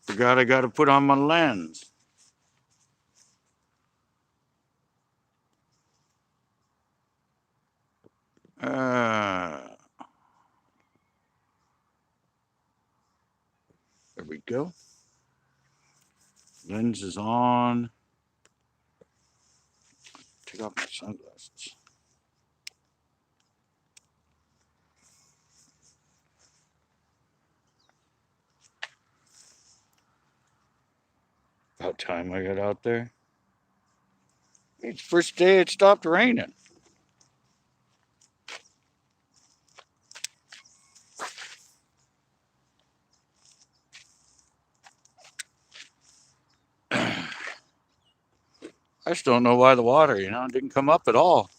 Forgot I got to put on my lens. There we go. Lens is on. Take off my sunglasses. About time I got out there. It's the first day it stopped raining. I just don't know why the water, didn't come up at all.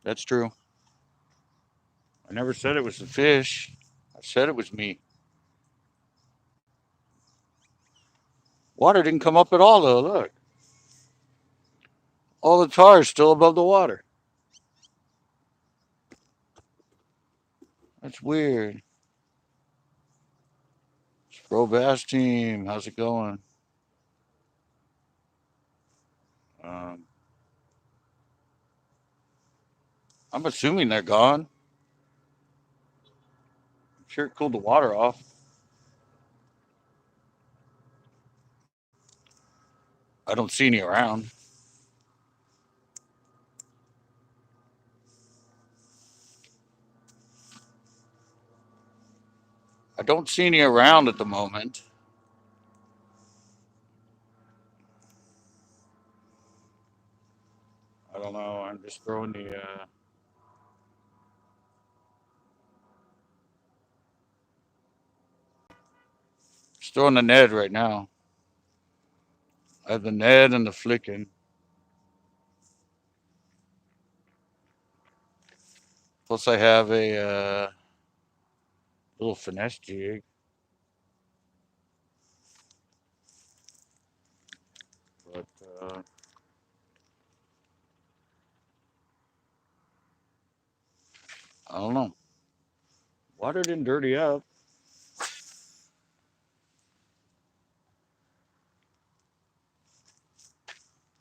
That's true. I never said it was the fish. I said it was me. Water didn't come up at all, though. Look, all the tar is still above the water. That's weird. Pro Bass Team, how's it going? Um, I'm assuming they're gone. I'm sure it cooled the water off. I don't see any around. I don't see any around at the moment. I don't know. I'm just throwing just throwing the Ned right now. I have the Ned and the flicking. Plus, I have a little finesse jig. But I don't know. Water didn't dirty up.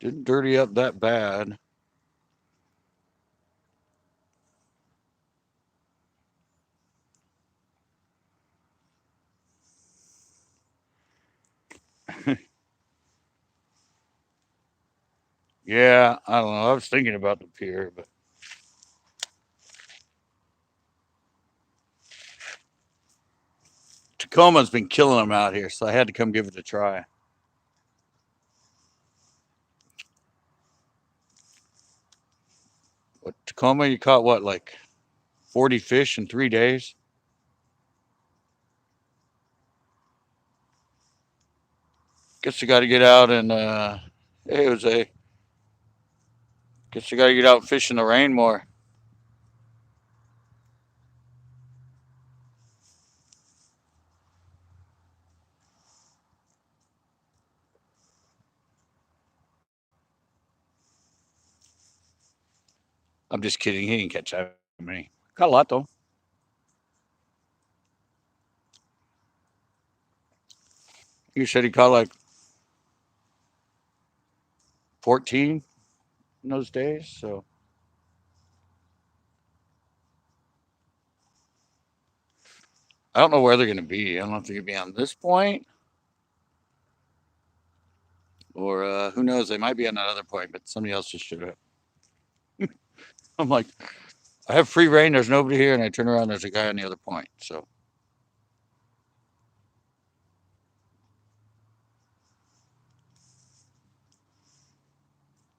Didn't dirty up that bad. Yeah, I don't know. I was thinking about the pier, but Tacoma's been killing them out here, so I had to come give it a try. What Tacoma? You caught what, like 40 fish in 3 days? Guess you got to get out and hey Jose, guess you got to get out and fish in the rain more. I'm just kidding. He didn't catch that many. Caught a lot though. You said he caught like 14 in those days. So I don't know where they're going to be. I don't know if they're going to be on this point or who knows. They might be on that other point, but somebody else just showed up. I'm like, I have free reign. There's nobody here, and I turn around. There's a guy on the other point. So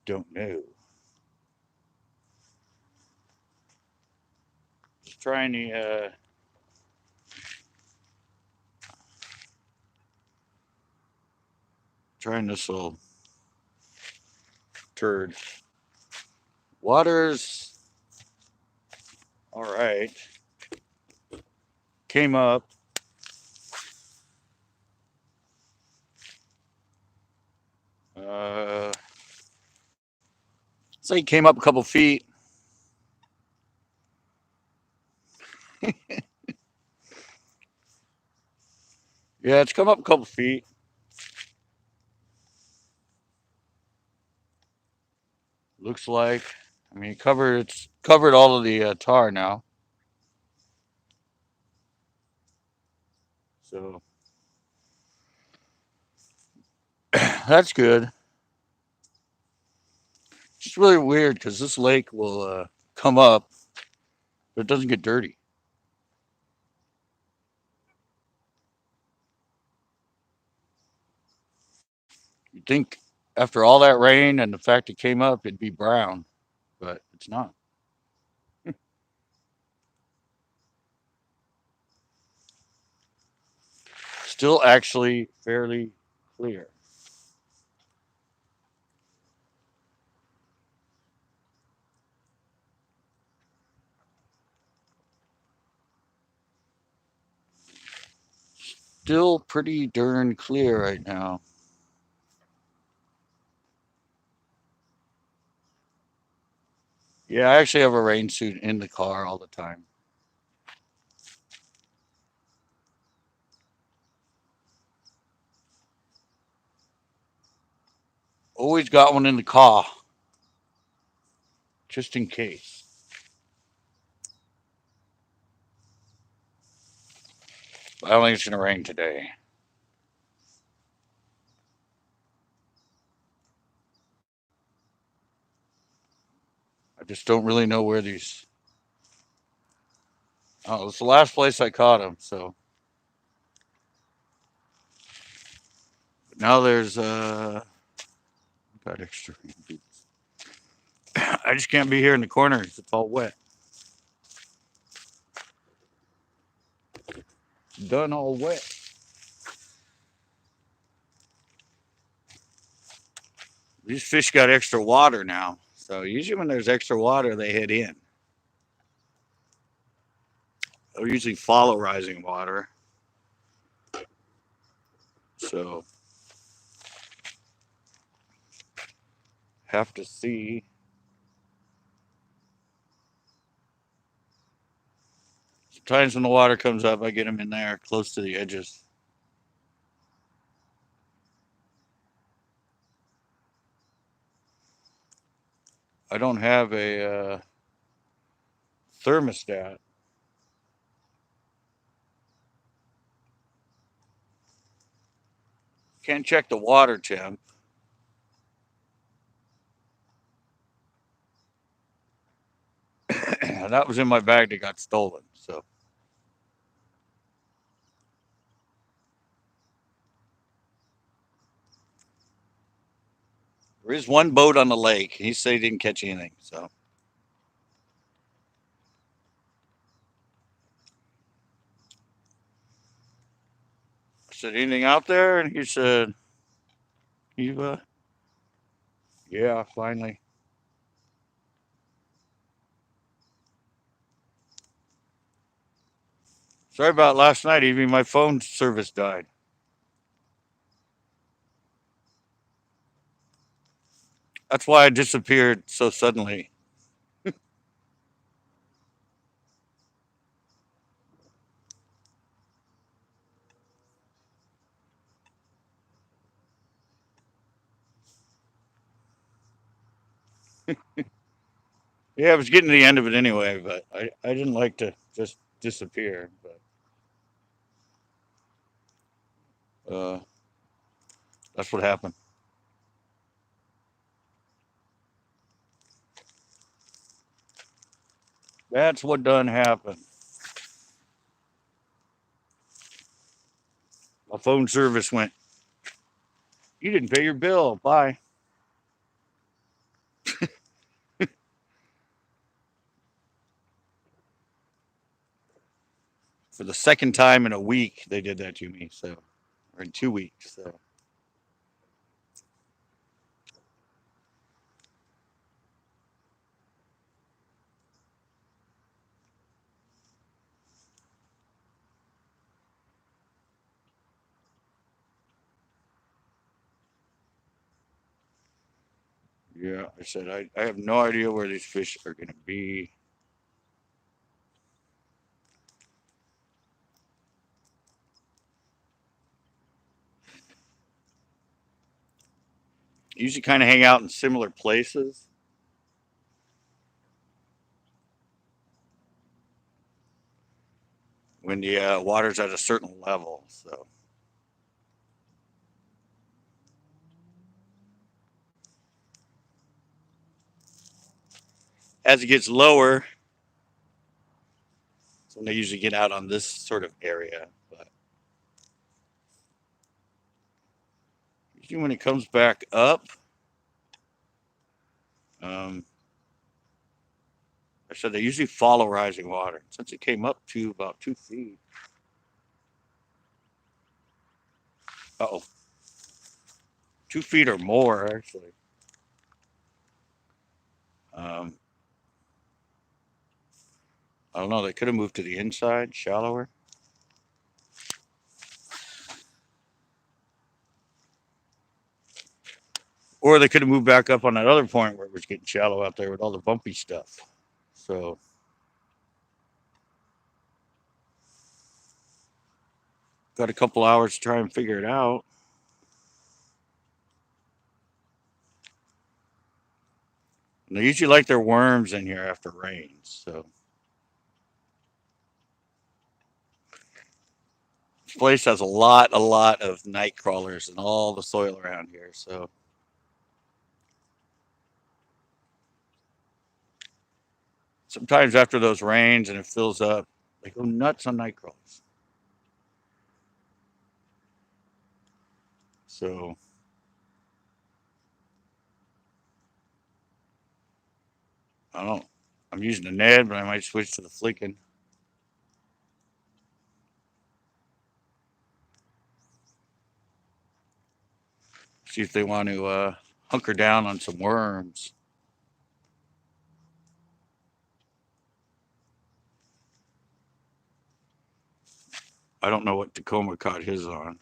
don't know. Just trying the trying this little turd. Water's all right. Came up. Uh, So he came up a couple feet. Yeah, it's come up a couple feet. Looks like. I mean, it's covered all of the tar now. So that's good. It's really weird because this lake will come up, but it doesn't get dirty. You'd think after all that rain and the fact it came up, it'd be brown, but it's not. Still actually fairly clear. Still pretty darn clear right now. Yeah, I actually have a rain suit in the car all the time. Always got one in the car, just in case. I don't think it's going to rain today. I just don't really know where these. Oh, it's the last place I caught them. So now there's got extra. I just can't be here in the corners. It's all wet. It's done all wet. These fish got extra water now. So usually when there's extra water, they head in. They'll usually follow rising water. So have to see. Sometimes when the water comes up, I get them in there close to the edges. I don't have a thermostat. Can't check the water temp. That was in my bag that got stolen. So there is one boat on the lake. He said he didn't catch anything. So I said, anything out there? And he said, you, yeah, finally. Sorry about last night. Even my phone service died. That's why I disappeared so suddenly. Yeah, I was getting to the end of it anyway, but I didn't like to just disappear. But uh, that's what happened. That's what done happened. My phone service went, you didn't pay your bill. Bye. For the second time in a week, they did that to me. So, or in 2 weeks. So, Yeah, I said I have no idea where these fish are going to be. Usually kind of hang out in similar places when the water's at a certain level. So as it gets lower, that's when they usually get out on this sort of area. But usually when it comes back up, um, I said they usually follow rising water. Since it came up to about 2 feet, oh, 2 feet or more actually. Um, I don't know. They could have moved to the inside, shallower, or they could have moved back up on that other point where it was getting shallow out there with all the bumpy stuff. So got a couple hours to try and figure it out. And they usually like their worms in here after rains. So this place has a lot of night crawlers and all the soil around here. So sometimes after those rains and it fills up, they go nuts on night crawlers. So I don't know. I'm using the Ned, but I might switch to the flicking. See if they want to hunker down on some worms. I don't know what Tacoma caught his on.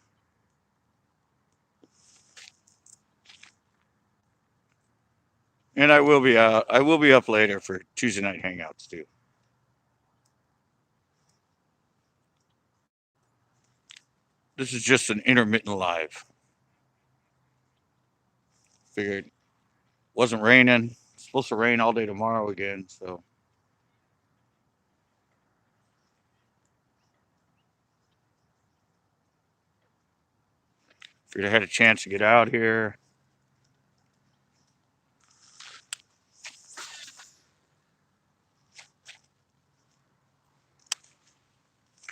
And I will be out. I will be up later for Tuesday night hangouts too. This is just an intermittent live. Figured wasn't raining. It's supposed to rain all day tomorrow again, so figured I had a chance to get out here.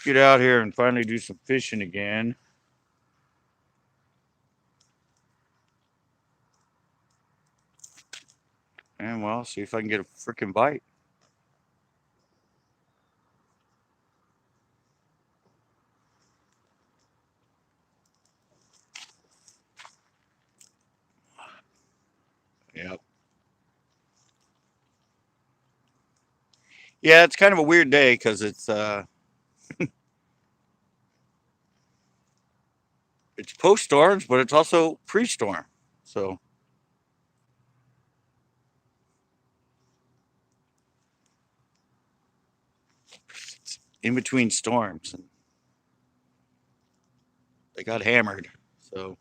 Get out here and finally do some fishing again. And well, see if I can get a freaking bite. Yep. Yeah, it's kind of a weird day because it's post storms, but it's also pre storm. So it's in between storms, and they got hammered. So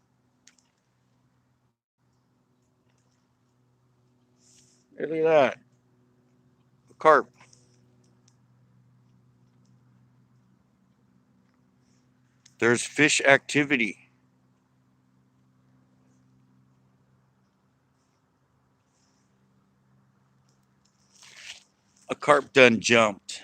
look at that, a carp. There's fish activity. A carp done jumped.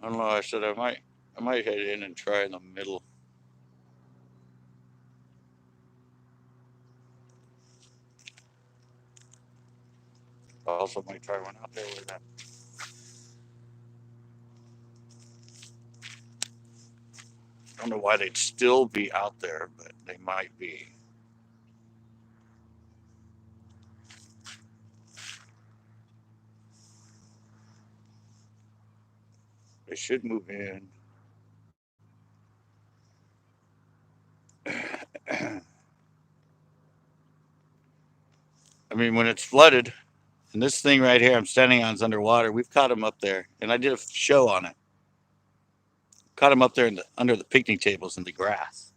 I don't know. I said I might head in and try in the middle. I also might try one out there with that. I don't know why they'd still be out there, but they might be. They should move in. I mean, when it's flooded, and this thing right here I'm standing on is underwater, we've caught them up there, and I did a show on it. Caught them up there under the picnic tables in the grass.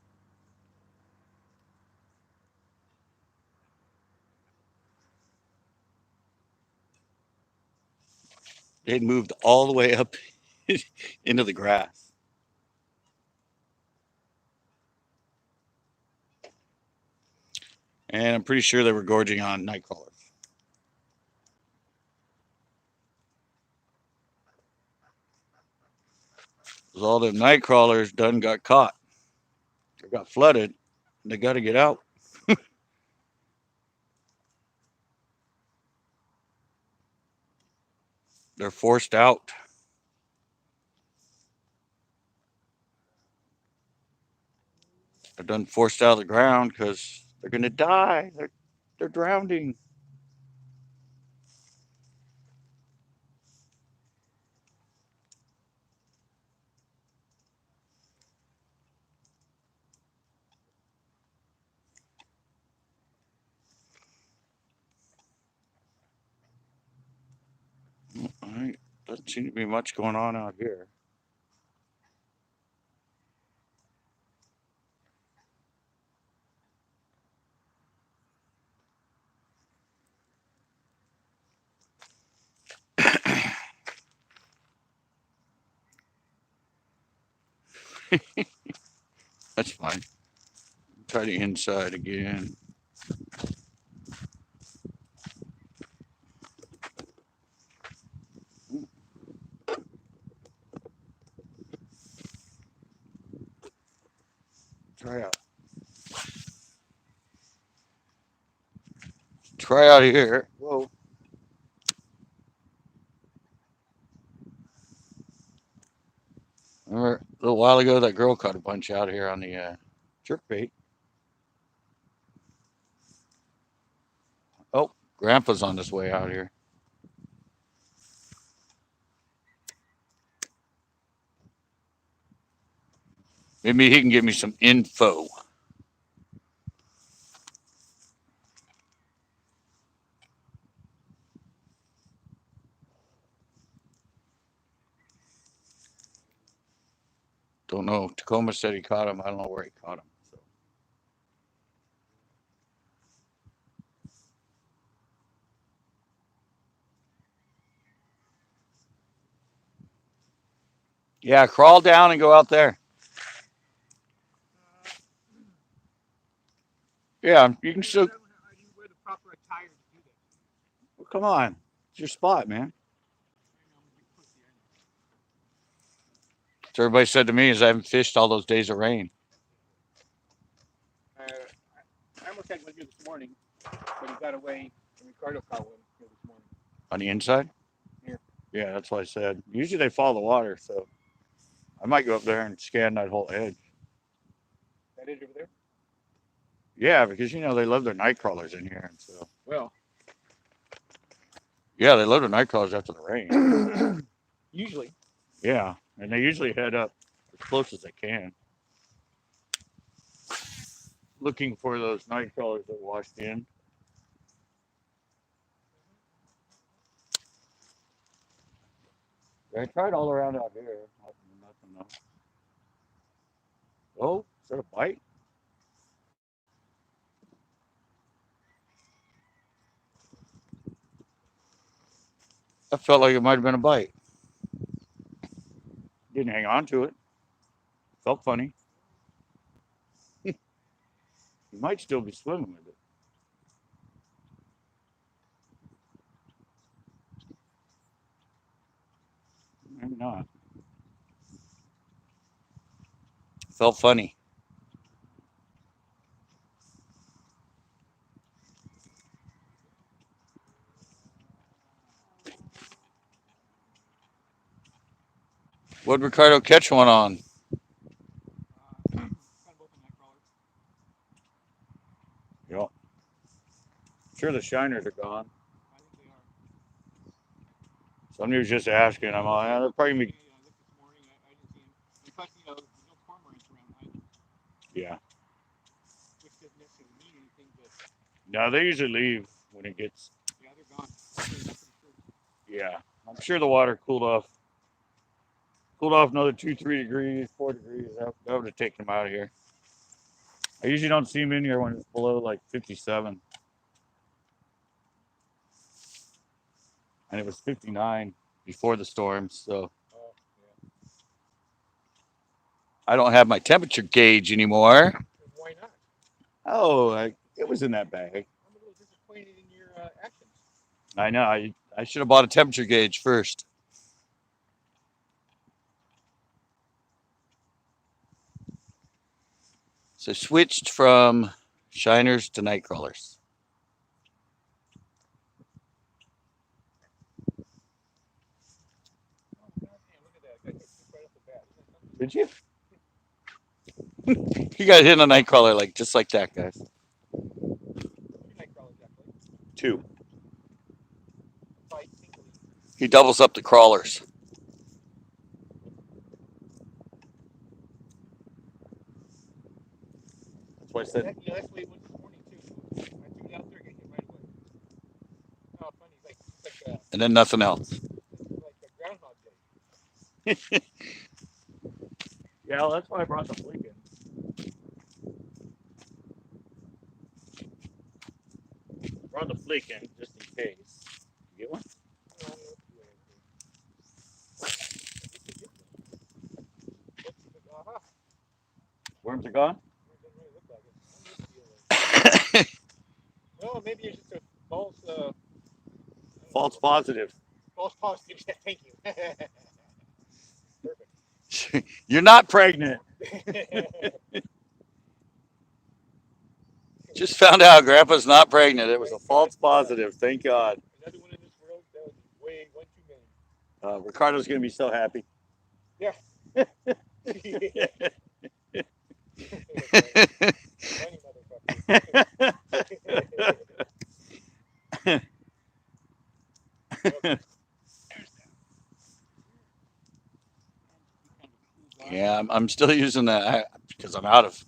They'd moved all the way up into the grass. And I'm pretty sure they were gorging on night crawlers. Because all the night crawlers done got caught. They got flooded. They got to get out. They're forced out. They're done forced out of the ground because they're going to die. They're drowning. All right. Doesn't seem to be much going on out here. That's fine. Try the inside again. Try out. Try out here. Whoa. Remember a little while ago that girl caught a bunch out here on the jerk bait. Oh, Grandpa's on his way out here. Maybe he can give me some info. Don't know. Tacoma said he caught him. I don't know where he caught him. So. Yeah, crawl down and go out there. Yeah, you can still. Well, come on. It's your spot, man. So everybody said to me is I haven't fished all those days of rain. I almost had one here this morning, but he got away, and Ricardo caught one here this morning. On the inside? Here. Yeah, that's what I said. Usually they follow the water, so I might go up there and scan that whole edge. That edge over there? Yeah, because you know they love their night crawlers in here, and so Well, yeah, they love their night crawlers after the rain. usually. Yeah, and they usually head up as close as they can, looking for those night crawlers that washed in. I tried all around out here. Nothing, no. Oh, is that a bite? I felt like it might have been a bite. Didn't hang on to it. Felt funny. You might still be swimming with it. Maybe not. Felt funny. What'd Ricardo catch one on? Yep. Sure, the shiners are gone. Somebody was just asking. I'm like, they're probably gonna be. Yeah. Which doesn't necessarily mean anything, but No, they usually leave when it gets. yeah, they're gone. I'm pretty sure. Yeah, I'm sure the water cooled off. Cooled off another 2, 3 degrees, 4 degrees. That would have taken them out of here. I usually don't see them in here when it's below like 57, and it was 59 before the storm. So Oh, yeah. I don't have my temperature gauge anymore. And why not? Oh, it was in that bag. I'm a little disappointed in your actions. I know. I should have bought a temperature gauge first. So switched from shiners to night crawlers. Oh, God damn, look at that. I got hit right off the bat. Isn't that something? Did you? You got hit in a night crawler like just like that, guys. 2 night crawlers, actually. 2. Fight singly. He doubles up the crawlers. That's why I said. That, that's the way it was this morning, too. I threw it out there, got hit right away. Oh, funny. And then nothing else. It's like a Groundhog Day. Yeah, well, that's why I brought the fleek in. Brought the fleek in just in case. You get one? No, I'm not doing anything. Aha. Worms are gone? It doesn't really look like it. I'm going to feel it. Well, maybe it's just a false, False positive. false positive. Yeah, thank you. Perfect. You're not pregnant. Just found out Grandpa's not pregnant. It was a false positive. Thank God. Another one in this world, that was way one too many. Ricardo's going to be so happy. Yeah. Funny motherfucker. Yeah, I'm still using that because I'm out of,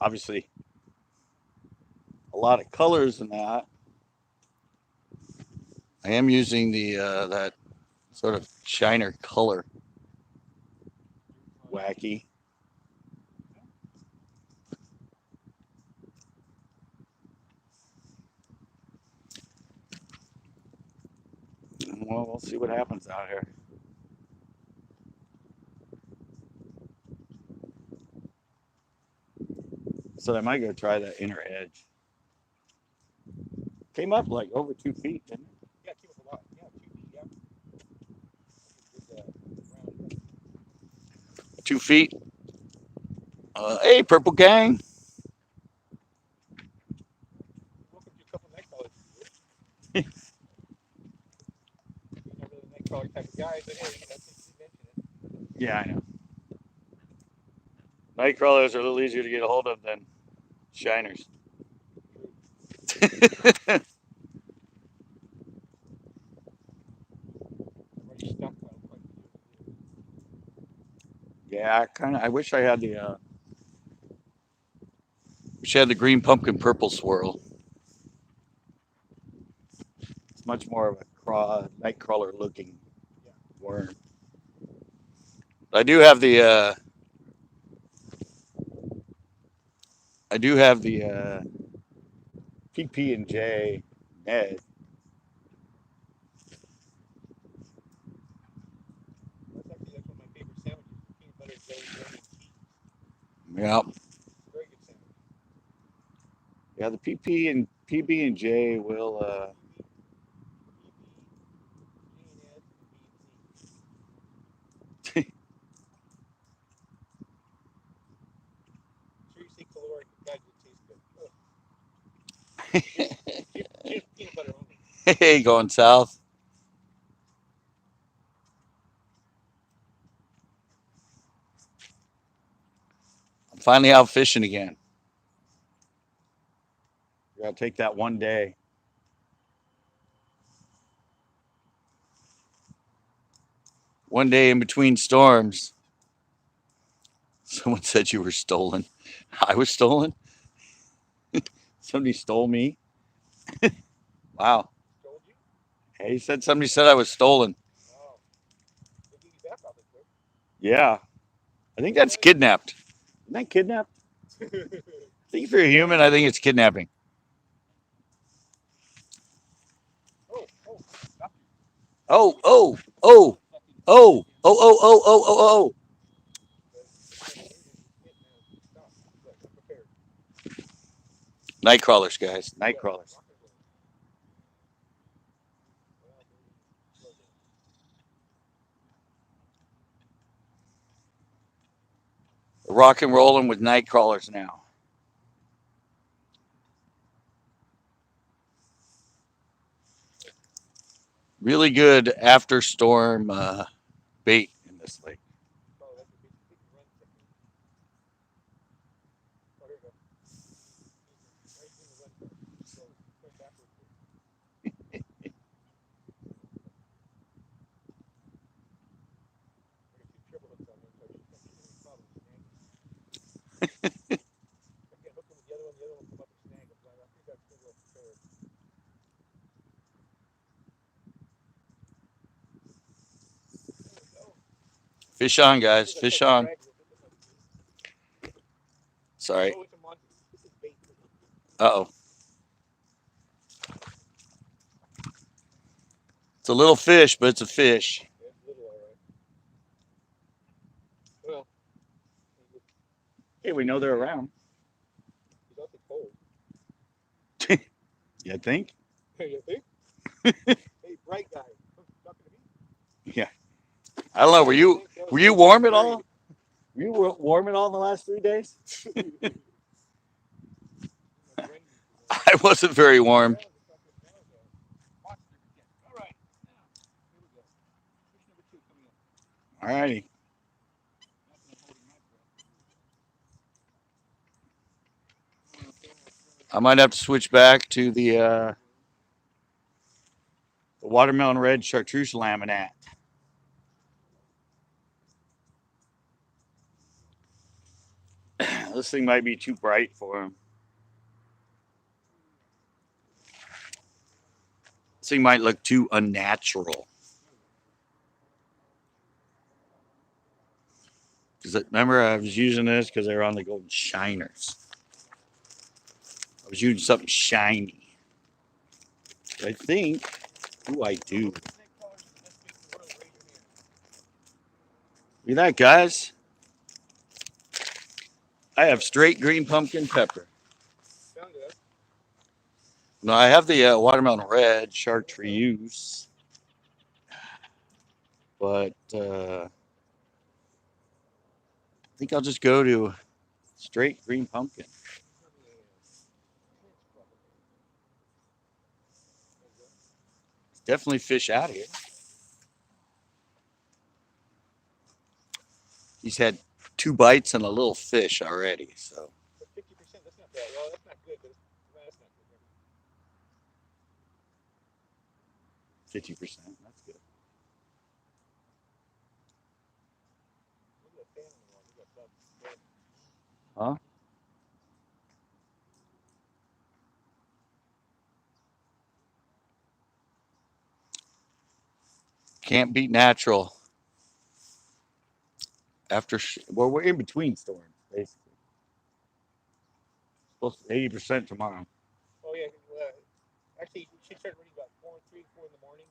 obviously, a lot of colors in that. I am using the that sort of shiner color. Wacky. Well, we'll see what happens out here. So I might go try that inner edge. Came up like over 2 feet, didn't it? Yeah, keep up a lot. Yeah, 2 feet, yeah. Good, round. 2 feet. Hey, purple gang. Welcome to a couple night crawlers. You're not really a night crawler type of guy, but hey, that's what you mentioned it. Yeah, I know. Night crawlers are a little easier to get a hold of than shiners. Already stuck quite a few. Yeah, I wish I had the green pumpkin purple swirl. It's much more of a night crawler looking Yeah. worm. I do have the PP and J Ned. That's one of my favorite sandwiches. Peanut butter, jelly, jelly, and cheese. Yeah, Very good sandwich. yeah. The PP and PB and J will. Seriously caloric, but God, it tastes good. Just peanut butter only. Hey, going south. I'm finally out fishing again. Gotta take that one day. One day in between storms. Someone said you were stolen. I was stolen. Somebody stole me. Wow. Told you? Hey, he said somebody said I was stolen. Oh, we'll give you back all this quick. Yeah. I think that's kidnapped. Isn't that kidnapped? I think if you're a human, I think it's kidnapping. Oh, stop you. Oh, oh, oh, oh, oh, oh, oh, oh, oh, oh. Stop. Look, I'm prepared. Night crawlers, guys. Night crawlers. Rock and roll. Well, maybe slow down. Rock and rolling with night crawlers now. Really good after storm bait in this lake. Oh, that's a big run technique. Oh, here we go. Now he's doing the run part. So going backwards here. I got two triple hooks on there, so I should not give any problem snagging. If I can hook him with the other one will come up and snag him. So I think that's good, well prepared. There we go. Fish on, This guys. is a Fish type of on. drag hook. It looks good. Sorry. Oh, it's a monster. This is bait. Uh oh. It's a little fish, but it's a fish. Yeah, it's little, all right. Well, Hey, we know they're around. he's also cold. You think? You think? Hey, bright guy. Talking to me? Yeah. I don't know. Were you warm at all? Were you warm at all in the last 3 days? I wasn't very warm. All right, now here we go. Fish number 2 coming up. All righty. Not that I'm holding my breath. I might have to switch back to the watermelon red chartreuse laminate. This thing might be too bright for him. This thing might look too unnatural. Because remember, I was using this because they were on the golden shiners. I was using something shiny. I think, ooh, I do. Look at that, guys. I have straight green pumpkin pepper. Found it. No, I have the watermelon red chartreuse, but I think I'll just go to straight green pumpkin. It's definitely fish out here. He's had 2 bites and a little fish already, so. But 50%, that's not bad. Well, that's not good, but that's not good. 50%. That's good. Look at that fan on the wall. Look at that bug. Huh? Can't beat natural. Well, we're in between storms, basically. Supposed to 80% tomorrow. Oh, yeah. Actually, she started reading about 3, 4 in the morning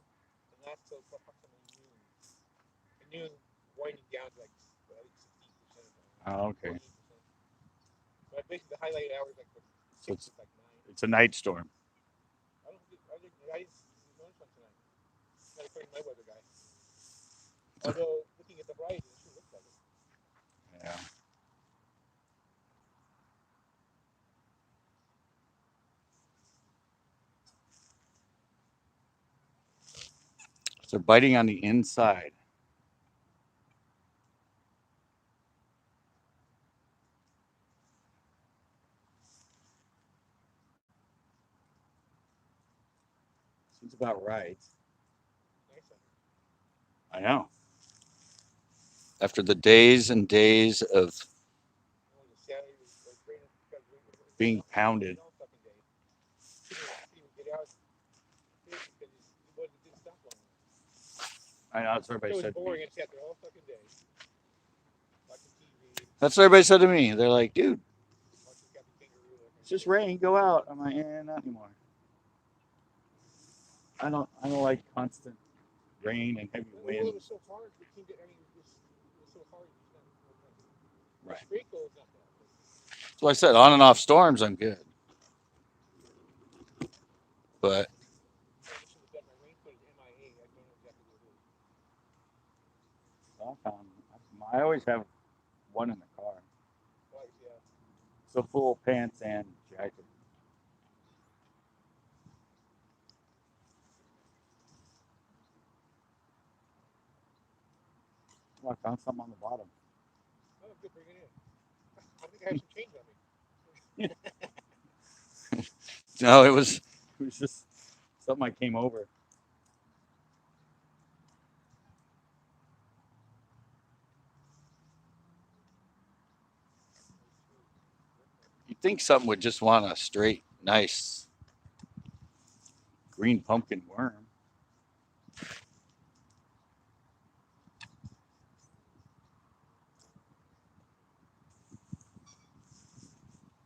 and lasts till approximately noon. At noon, winding down to like, I think 16%. Oh, okay. 48%. But basically, the highlight hours like from So 6 to like 9. it's a night storm. I didn't notice one tonight. Not according to my weather guy. Although, looking at the horizon, it sure looks like it. Yeah. So they're biting on the inside. Seems about right. Nice on her. I know. After the days and days of Only the Saturday, being pounded. all fucking day. Couldn't even get out fish because it didn't stop long enough. I know that's what So everybody it was said to me. boring. I sat there all fucking day watching TV, That's what everybody said to me. They're like, dude, watching Captain Kangaroo, that kind it's of just shit. rain, go out. I'm like, not anymore. I don't like constant rain and heavy Well, it winds. was so hard. We can't get. I mean, it was so hard. There's no point. Right. Sprinkle is not bad. But So I said on and off storms, I'm good. But I wish it was done. My raincoat is MIA. I don't know exactly what it is. I found I always have one in the car. Like, yeah. So full pants and jacket. Oh, I found some on the bottom. Oh, good. Bring it in. I think I have some change on me. No, it was just something I came over. You'd think something would just want a straight, nice green pumpkin worm.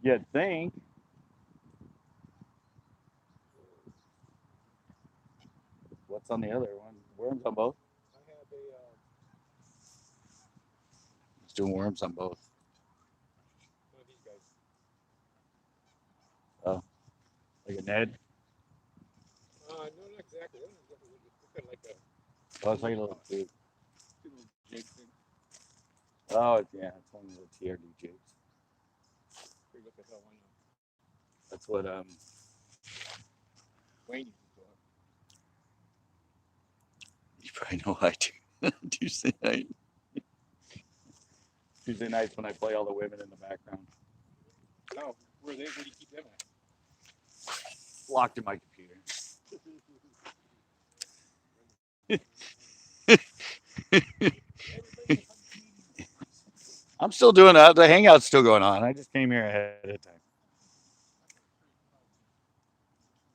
You'd think. What's on the other one? Worms on both? I have a It's doing worms on both. one of these guys. Oh, like a Ned? No, not exactly. I don't know exactly what it is. It's kind of like a Oh, it's like a little tube. two little jig thing. Oh, yeah, it's one of the TRD jigs. Pretty look at hell. Why not? That's what Wayne uses it. you probably know I do Tuesday night. Tuesday nights when I play all the women in the background. Oh, where they? Where do you keep them at? Locked in my computer. I'm still doing that. The hangout's still going on. I just came here ahead of time.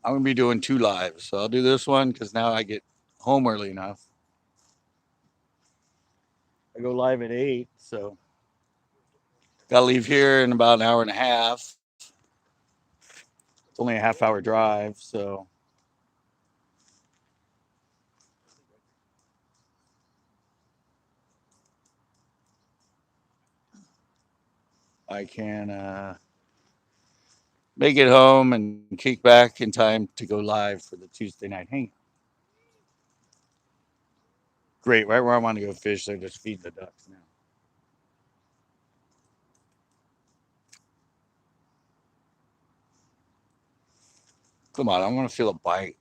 I'm gonna be doing 2 lives, so I'll do this one because now I get home early enough. I go live at 8, so gotta leave here in about an hour and a half. It's only a half-hour drive, so I can make it home and kick back in time to go live for the Tuesday night hangout. Great, right where I want to go fish, they're just feeding the ducks now. Come on, I want to feel a bite.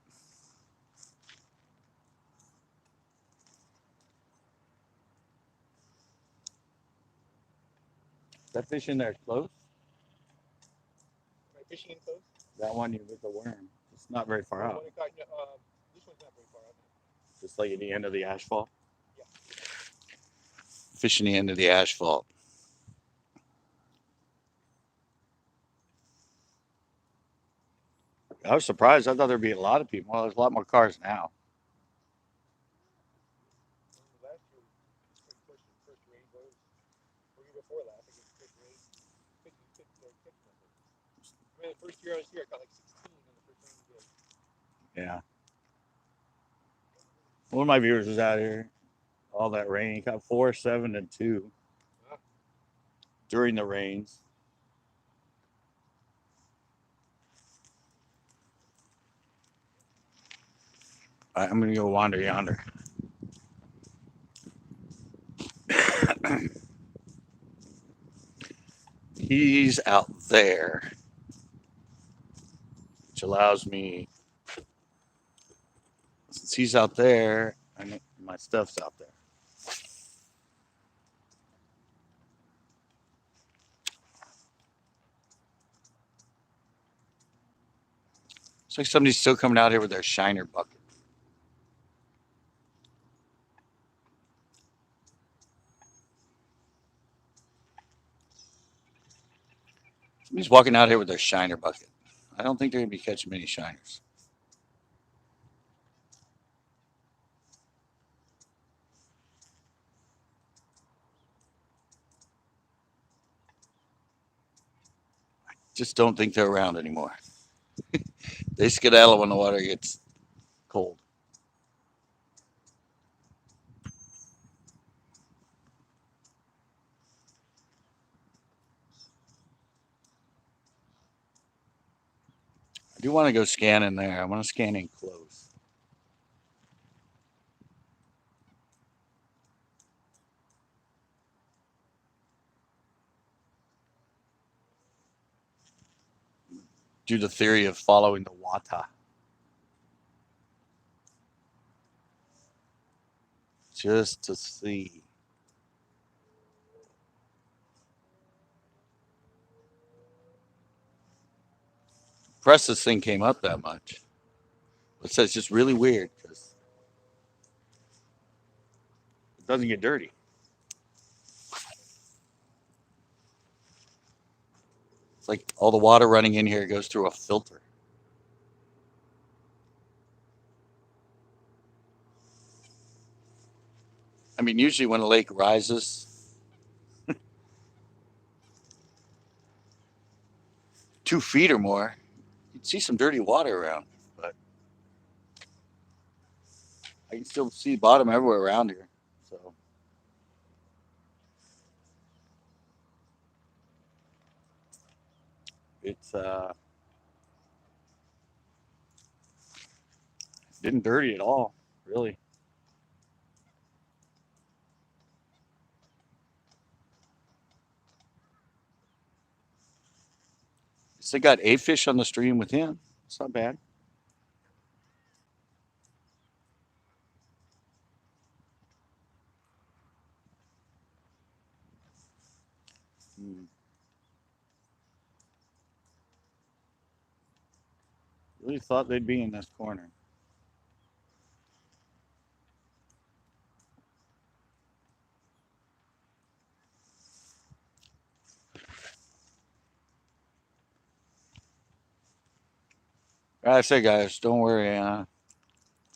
That fish in there close? Am I fishing in close? That one you with the worm. It's not very far Oh, the out. one that got. This one's not very far out. Just like at the end of the asphalt. Yeah. Fishing the end of the asphalt. I was surprised. I thought there'd be a lot of people. Well, there's a lot more cars now. Last year, first rain was, or year before last, I guess first rain. Couldn't catch nothing. I mean, the first year I was here, I caught like 16 on the first rain we did. Yeah. One of my viewers was out here. All that rain. He caught 4, 7, and 2 Huh? during the rains. All right, I'm gonna go wander yonder. He's out there, which allows me, since he's out there, my stuff's out there. It's like somebody's still coming out here with their shiner bucket. Somebody's walking out here with their shiner bucket. I don't think they're going to be catching many shiners. Just don't think they're around anymore. They skedaddle when the water gets cold. I do want to go scan in there. I want to scan in close. Do the theory of following the water. Just to see. Press this thing came up that much. It says just really weird because it doesn't get dirty. It's like all the water running in here goes through a filter. I mean, usually when a lake rises 2 feet or more, you'd see some dirty water around. But I can still see bottom everywhere around here. So it's didn't dirty at all, really. They got 8 fish on the stream with him. It's not bad. Hmm. Really thought they'd be in this corner. I say, guys, don't worry.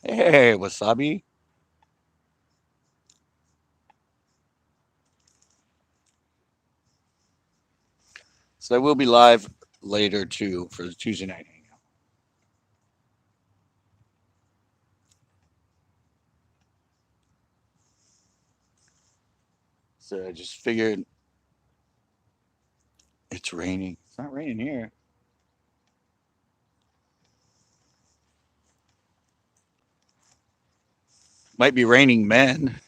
Hey, wasabi. So I will be live later too for the Tuesday night hangout. So I just figured it's raining. It's not raining here. Might be raining men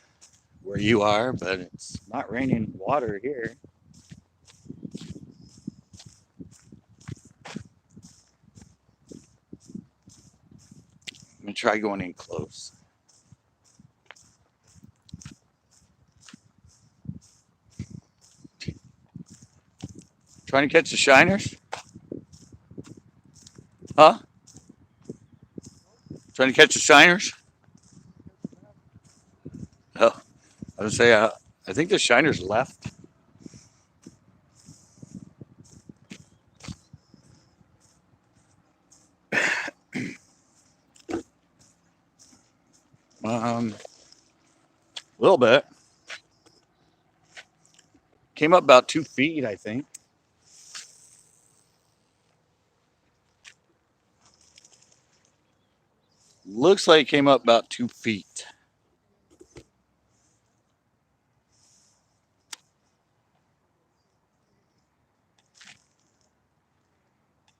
where you are, but it's not raining water here. I'm gonna try going in close. Trying to catch the shiners? Huh? Trying to catch the shiners? Oh, I would say I think the shiners left. A little bit. Came up about 2 feet, I think. Looks like it came up about 2 feet.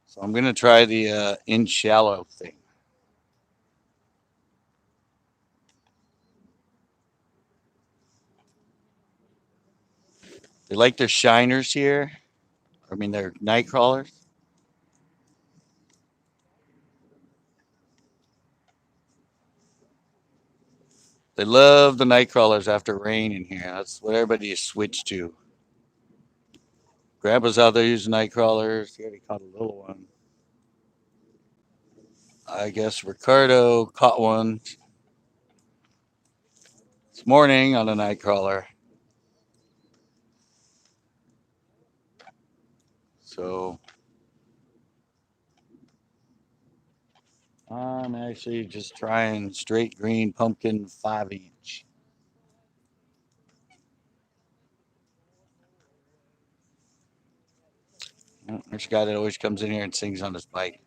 So I'm gonna try the in shallow thing. They like their shiners here. I mean, they're night crawlers. They love the night crawlers after rain in here. That's what everybody has switched to. Grandpa's out there using night crawlers. He already caught a little one. I guess Ricardo caught one this morning on a night crawler. So I'm actually just trying straight green pumpkin 5-inch. Oh, there's a guy that always comes in here and sings on his bike.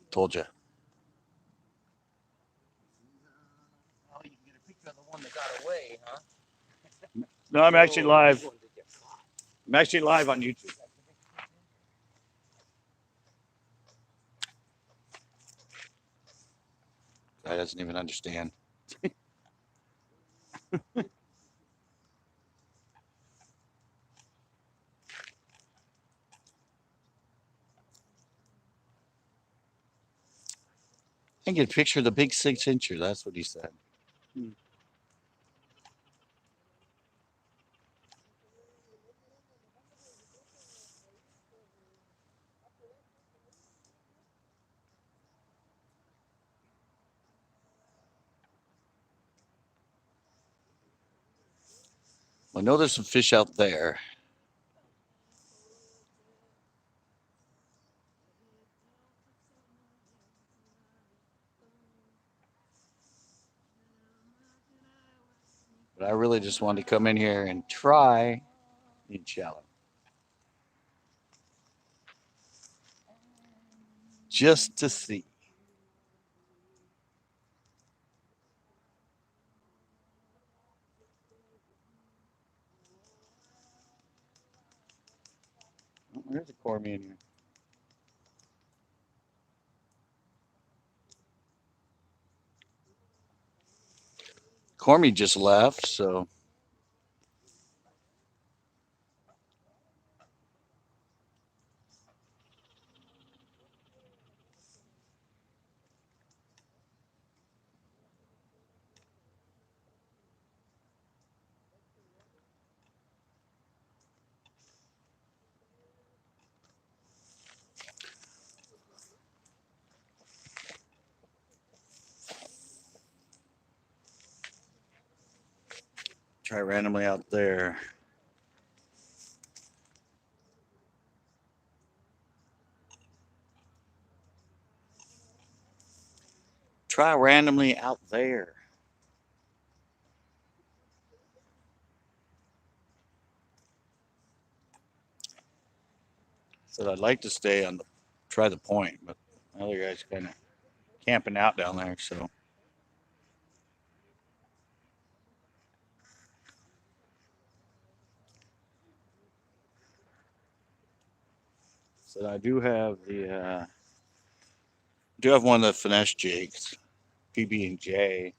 Told you. Oh, you can get a picture of the one that got away, huh? No, I'm actually Oh, live. these ones that get caught. I'm actually live on YouTube. Guy doesn't even understand. I get a picture of the big 6-incher. That's what he said. I know there's some fish out there. But I really just wanted to come in here and try in shallow. Just to see. Oh, there's a cormy in here. Cormy just left, so try randomly out there. Try randomly out there. Said I'd like to stay on the try the point, but the other guy's kind of camping out down there, so said I do have one of the finesse jigs, PB and J.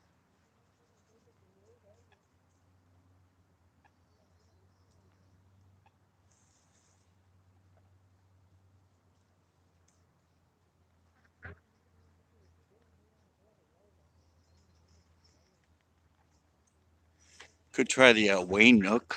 Could try the Wayne Nook.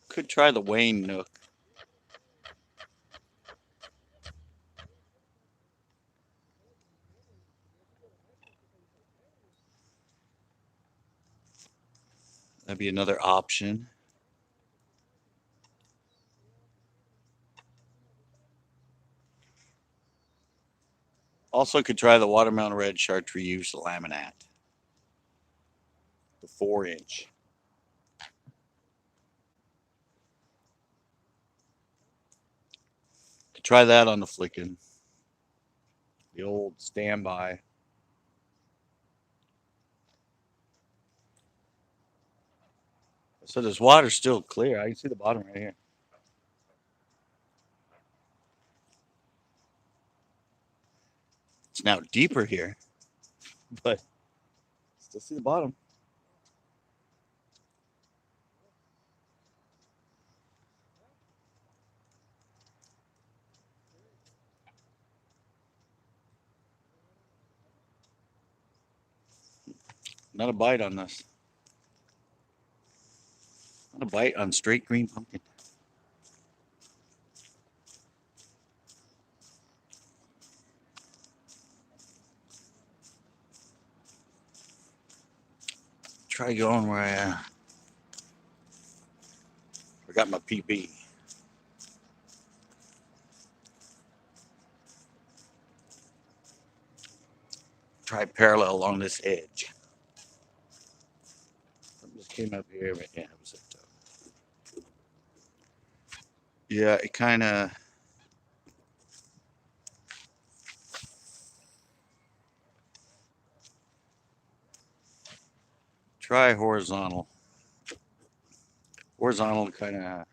Could try the Wayne Nook. That'd be another option. Also could try the Watermelon Red Chartreuse Laminate. The 4-inch. Could try that on the Flickin'. The old standby. So this water's still clear. I can see the bottom right here. It's now deeper here, but still see the bottom. Not a bite on this. Not a bite on straight green pumpkin. Try going where I forgot my PB. Try parallel along this edge. Something just came up here, but yeah, it was it. Yeah, it kind of. Try horizontal. Horizontal kind of.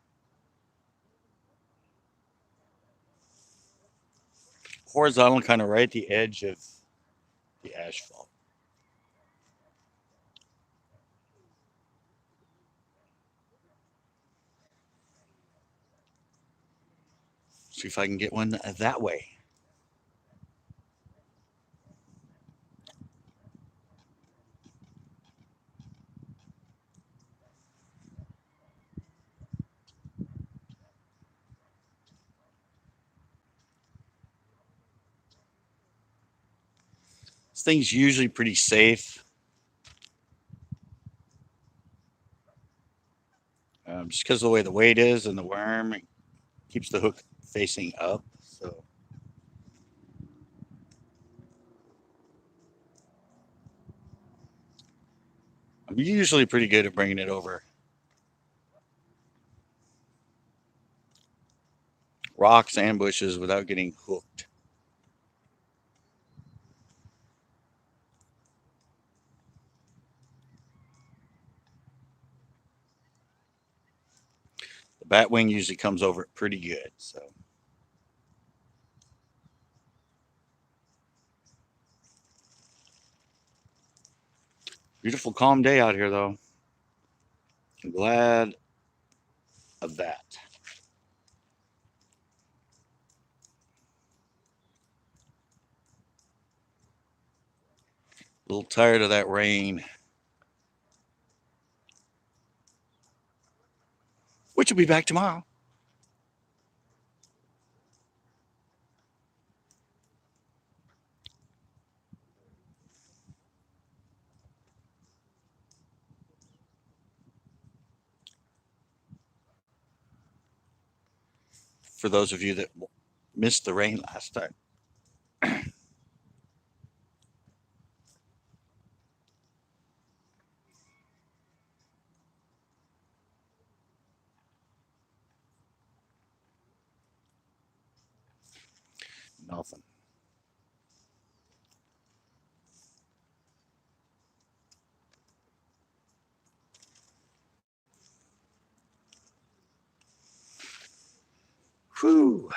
Horizontal kind of right at the edge of the asphalt. See if I can get one that way. This thing's usually pretty safe. Just because of the way the weight is and the worm, it keeps the hook facing up. So I'm usually pretty good at bringing it over rocks and bushes without getting hooked. The bat wing usually comes over it pretty good. So beautiful, calm day out here, though. I'm glad of that. A little tired of that rain, which will be back tomorrow. For those of you that missed the rain last time. Nothing. Whew.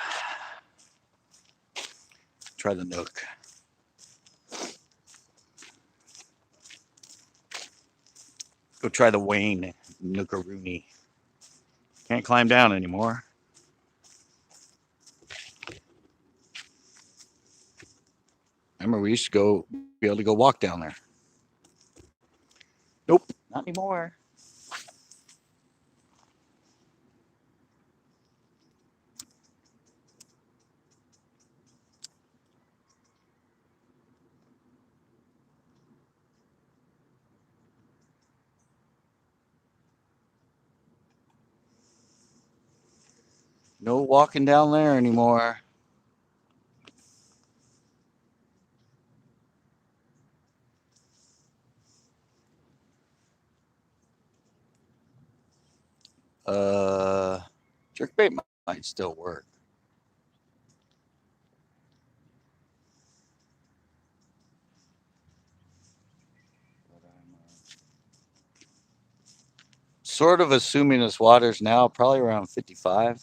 Try the nook. Go try the Wayne Nookaroonie. Can't climb down anymore. Remember, we used to be able to go walk down there. Nope, not anymore. No walking down there anymore. Uh, Jerkbait might still work. Sort of assuming this water's now probably around 55.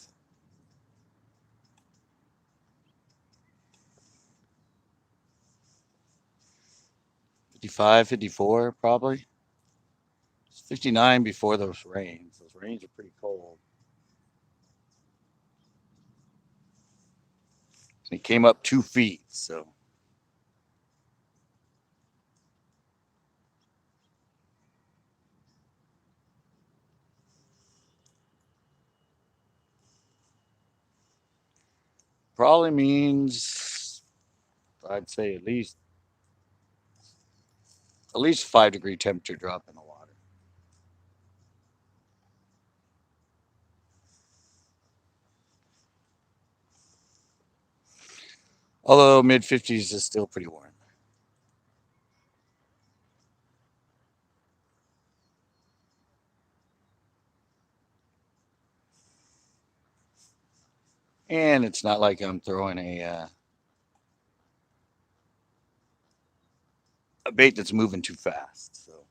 55, 54 probably. It's 59 before those rains. Those rains are pretty cold. It came up 2 feet, so Probably means I'd say at least 5 degree temperature drop in the water. Although mid 50s is still pretty warm. And it's not like I'm throwing a bait that's moving too fast. So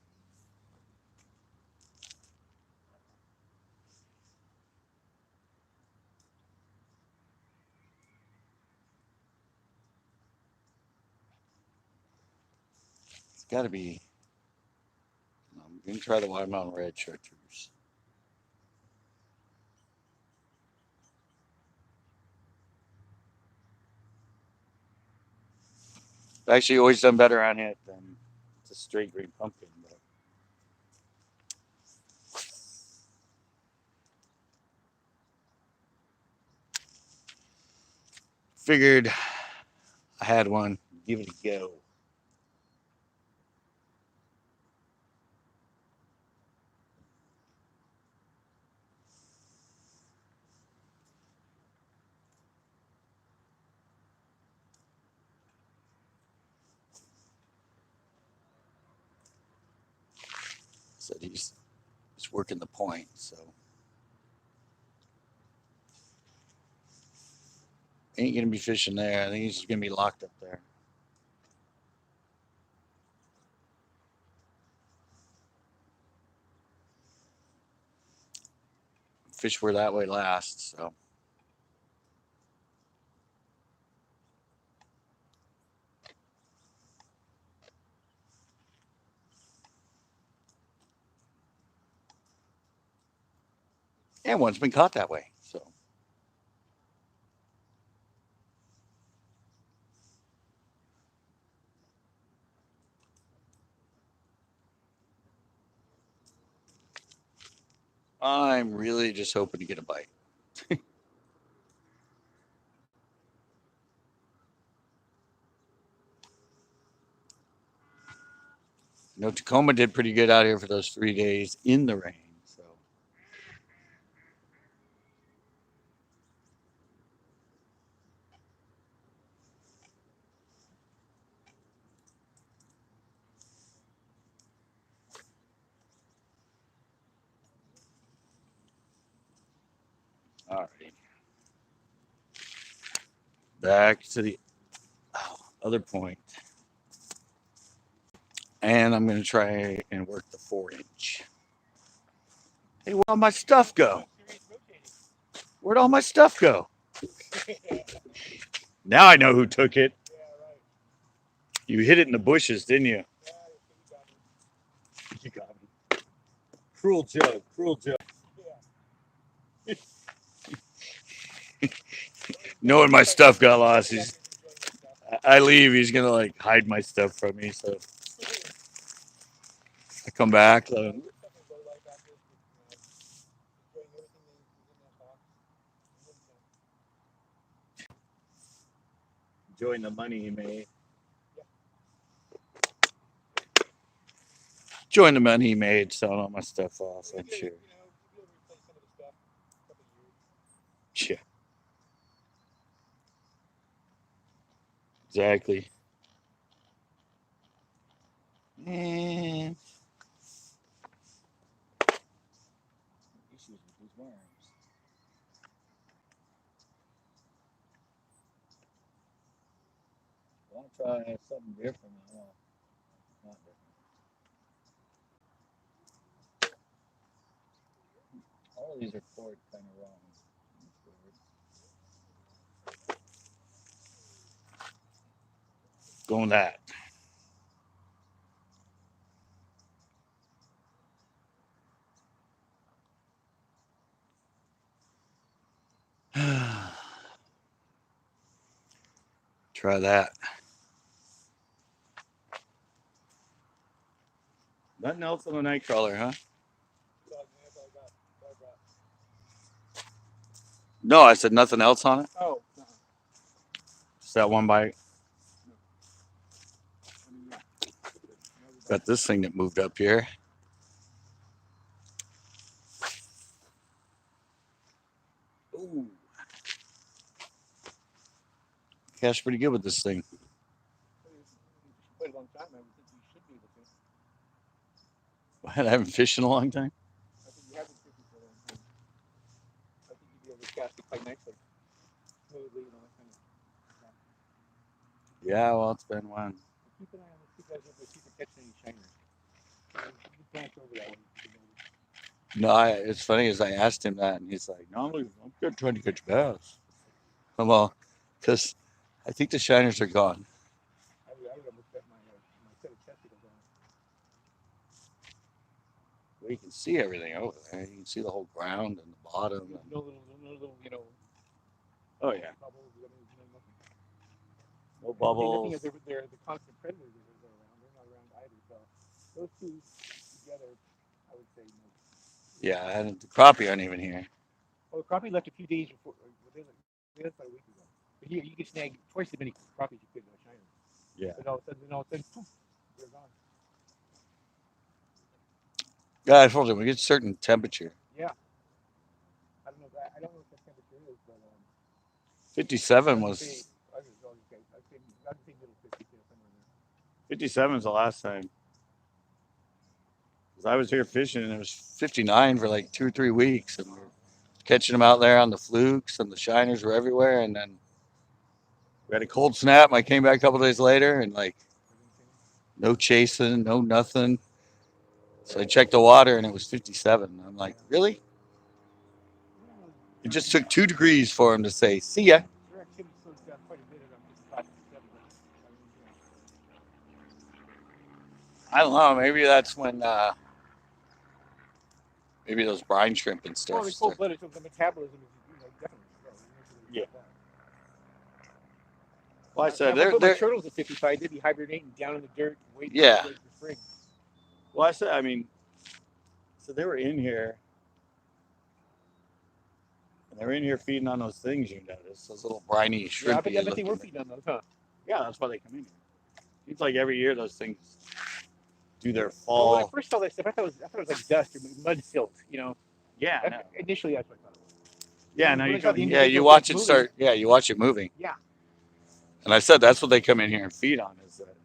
it's got to be. I'm going to try the watermelon red chartreuse. I've actually always done better on it than the straight green pumpkin. But figured I had one. Give it a go. Said he's working the point. So ain't going to be fishing there. I think he's going to be locked up there. Fish were that way last. So and one's been caught that way. So I'm really just hoping to get a bite. Tacoma did pretty good out here for those 3 days in the rain. So all right, back to the other point, and I'm going to try and work the 4 inch. Hey, where'd all my stuff go? Where'd all my stuff go? Now I know who took it. You hid it in the bushes, didn't you? You got me. Cruel joke. Cruel joke. Knowing my stuff got lost, I leave. He's gonna like hide my stuff from me. So I come back. Enjoying the money he made. Enjoying the money he made selling all my stuff off. I'm sure. Yeah. Exactly. And issues with these worms. I want to try something different. I want not different. All of these are poured kind of wrong. Going that. Try that. Nothing else on the night crawler, huh? No, I said nothing else on it. Oh, no. It's that one by I mean, yeah. Look at it. Now we're got back. this thing that moved up here. Ooh, cash pretty good with this thing. You played a long time. I would think you should be able to. I haven't fished in a long time. I think you have been fishing for a long time. I think you'd be able to cast it quite nicely, smoothly, and all that kind of stuff. Yeah, well, it's been one. But keep an eye on those two guys over there. See if they're catching any shiners. You can glance over that one. No, it's funny as I asked him that, and he's like, "No, I'm good trying to catch bass." I'm all, because I think the shiners are gone. I would almost bet my set of testicles on it. Well, you can see everything over there. You can see the whole ground and the bottom. No, And, no little, oh yeah, bubbles. I mean, nothing. no And the thing is, bubbles. they're the constant predators that are around. They're not around either. So those two together, I would say no. Yeah, and the crappie aren't even here. Well, the crappie left a few days before. They left about a week ago. But you could snag twice as many crappies you could China. Yeah. Then all of a sudden, poof, they're gone. Yeah, I told him we get certain temperature. Yeah, I don't know. I don't know what the temperature is, but 57 I'd say was I'd say middle 50s somewhere in there. 57 was the last time. 'Cause I was here fishing and it was 59 for like 2 or 3 weeks, and we are catching them out there on the flukes, and the shiners were everywhere. And then we had a cold snap. And I came back a couple days later, and like Everything changed. no chasing, no nothing. So I checked the water and it was 57. I'm like, Yeah. really? Well, It just took 2 degrees for him to say, see ya. their activity slows down quite a bit around 55, 57. But I mean, I don't know. Maybe that's when maybe those brine shrimp and well, stuff they're cold start. blooded, so the metabolism is definitely slow. No doubt Yeah. about that. Well, I Yeah, said if I put my they're turtles at 55, they'd be hibernating down in the dirt, yeah. waiting for spring. Well, I said I mean, so they were in here, and they were in here feeding on those things you noticed, those little briny Yeah, shrimpy I bet they were looking. feeding on those, huh? Yeah, that's why they come in here. Seems like every year those things do their Well, when I fall. first saw that stuff, I thought it was like dust or mud silt. Yeah, no. Initially, that's what I thought it was. Yeah, When, no, when you I saw come. the Yeah, you individual things watch it moving, start. Yeah, you watch it moving. yeah, And I said that's what they come in here and feed on is that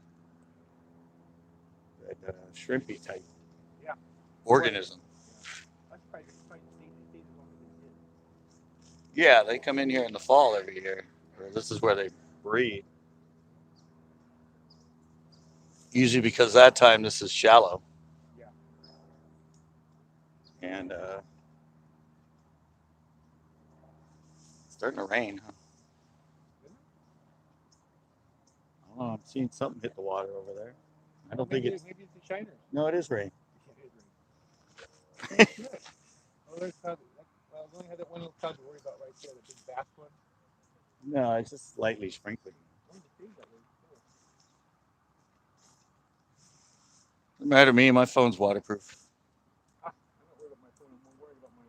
shrimpy type yeah, organism. yeah. I'm surprised they stayed as long as they did. Yeah, they come in here in the fall every year. Or this is where they breed. Usually because that time this is shallow Yeah. and it's starting to rain. Huh? Isn't it? I don't know. I'm seeing something hit the water over there. I Well, don't think it's. maybe it's the shiners. No, it is rain. Yeah, it is rain. Oh, good. Oh, there's cloud. Well, we only had that one little cloud to worry about right there, the big bass one. No, it's just slightly sprinkling. Only the trees that way. Cool. Doesn't matter to me. My phone's waterproof. Ah, I'm not worried about my phone. I'm more worried about my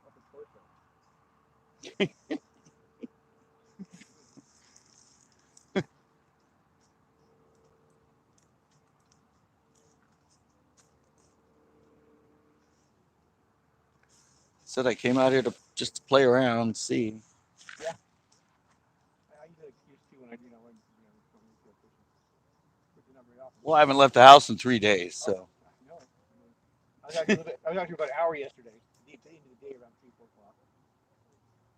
upper torso. Said I came out here to just to play around, see. Yeah, I use that excuse too when we go fishing, which is not very often. Well, I haven't left the house in 3 days, Oh, so I know. I was out here about an hour yesterday. The end of the day around 3, 4 o'clock,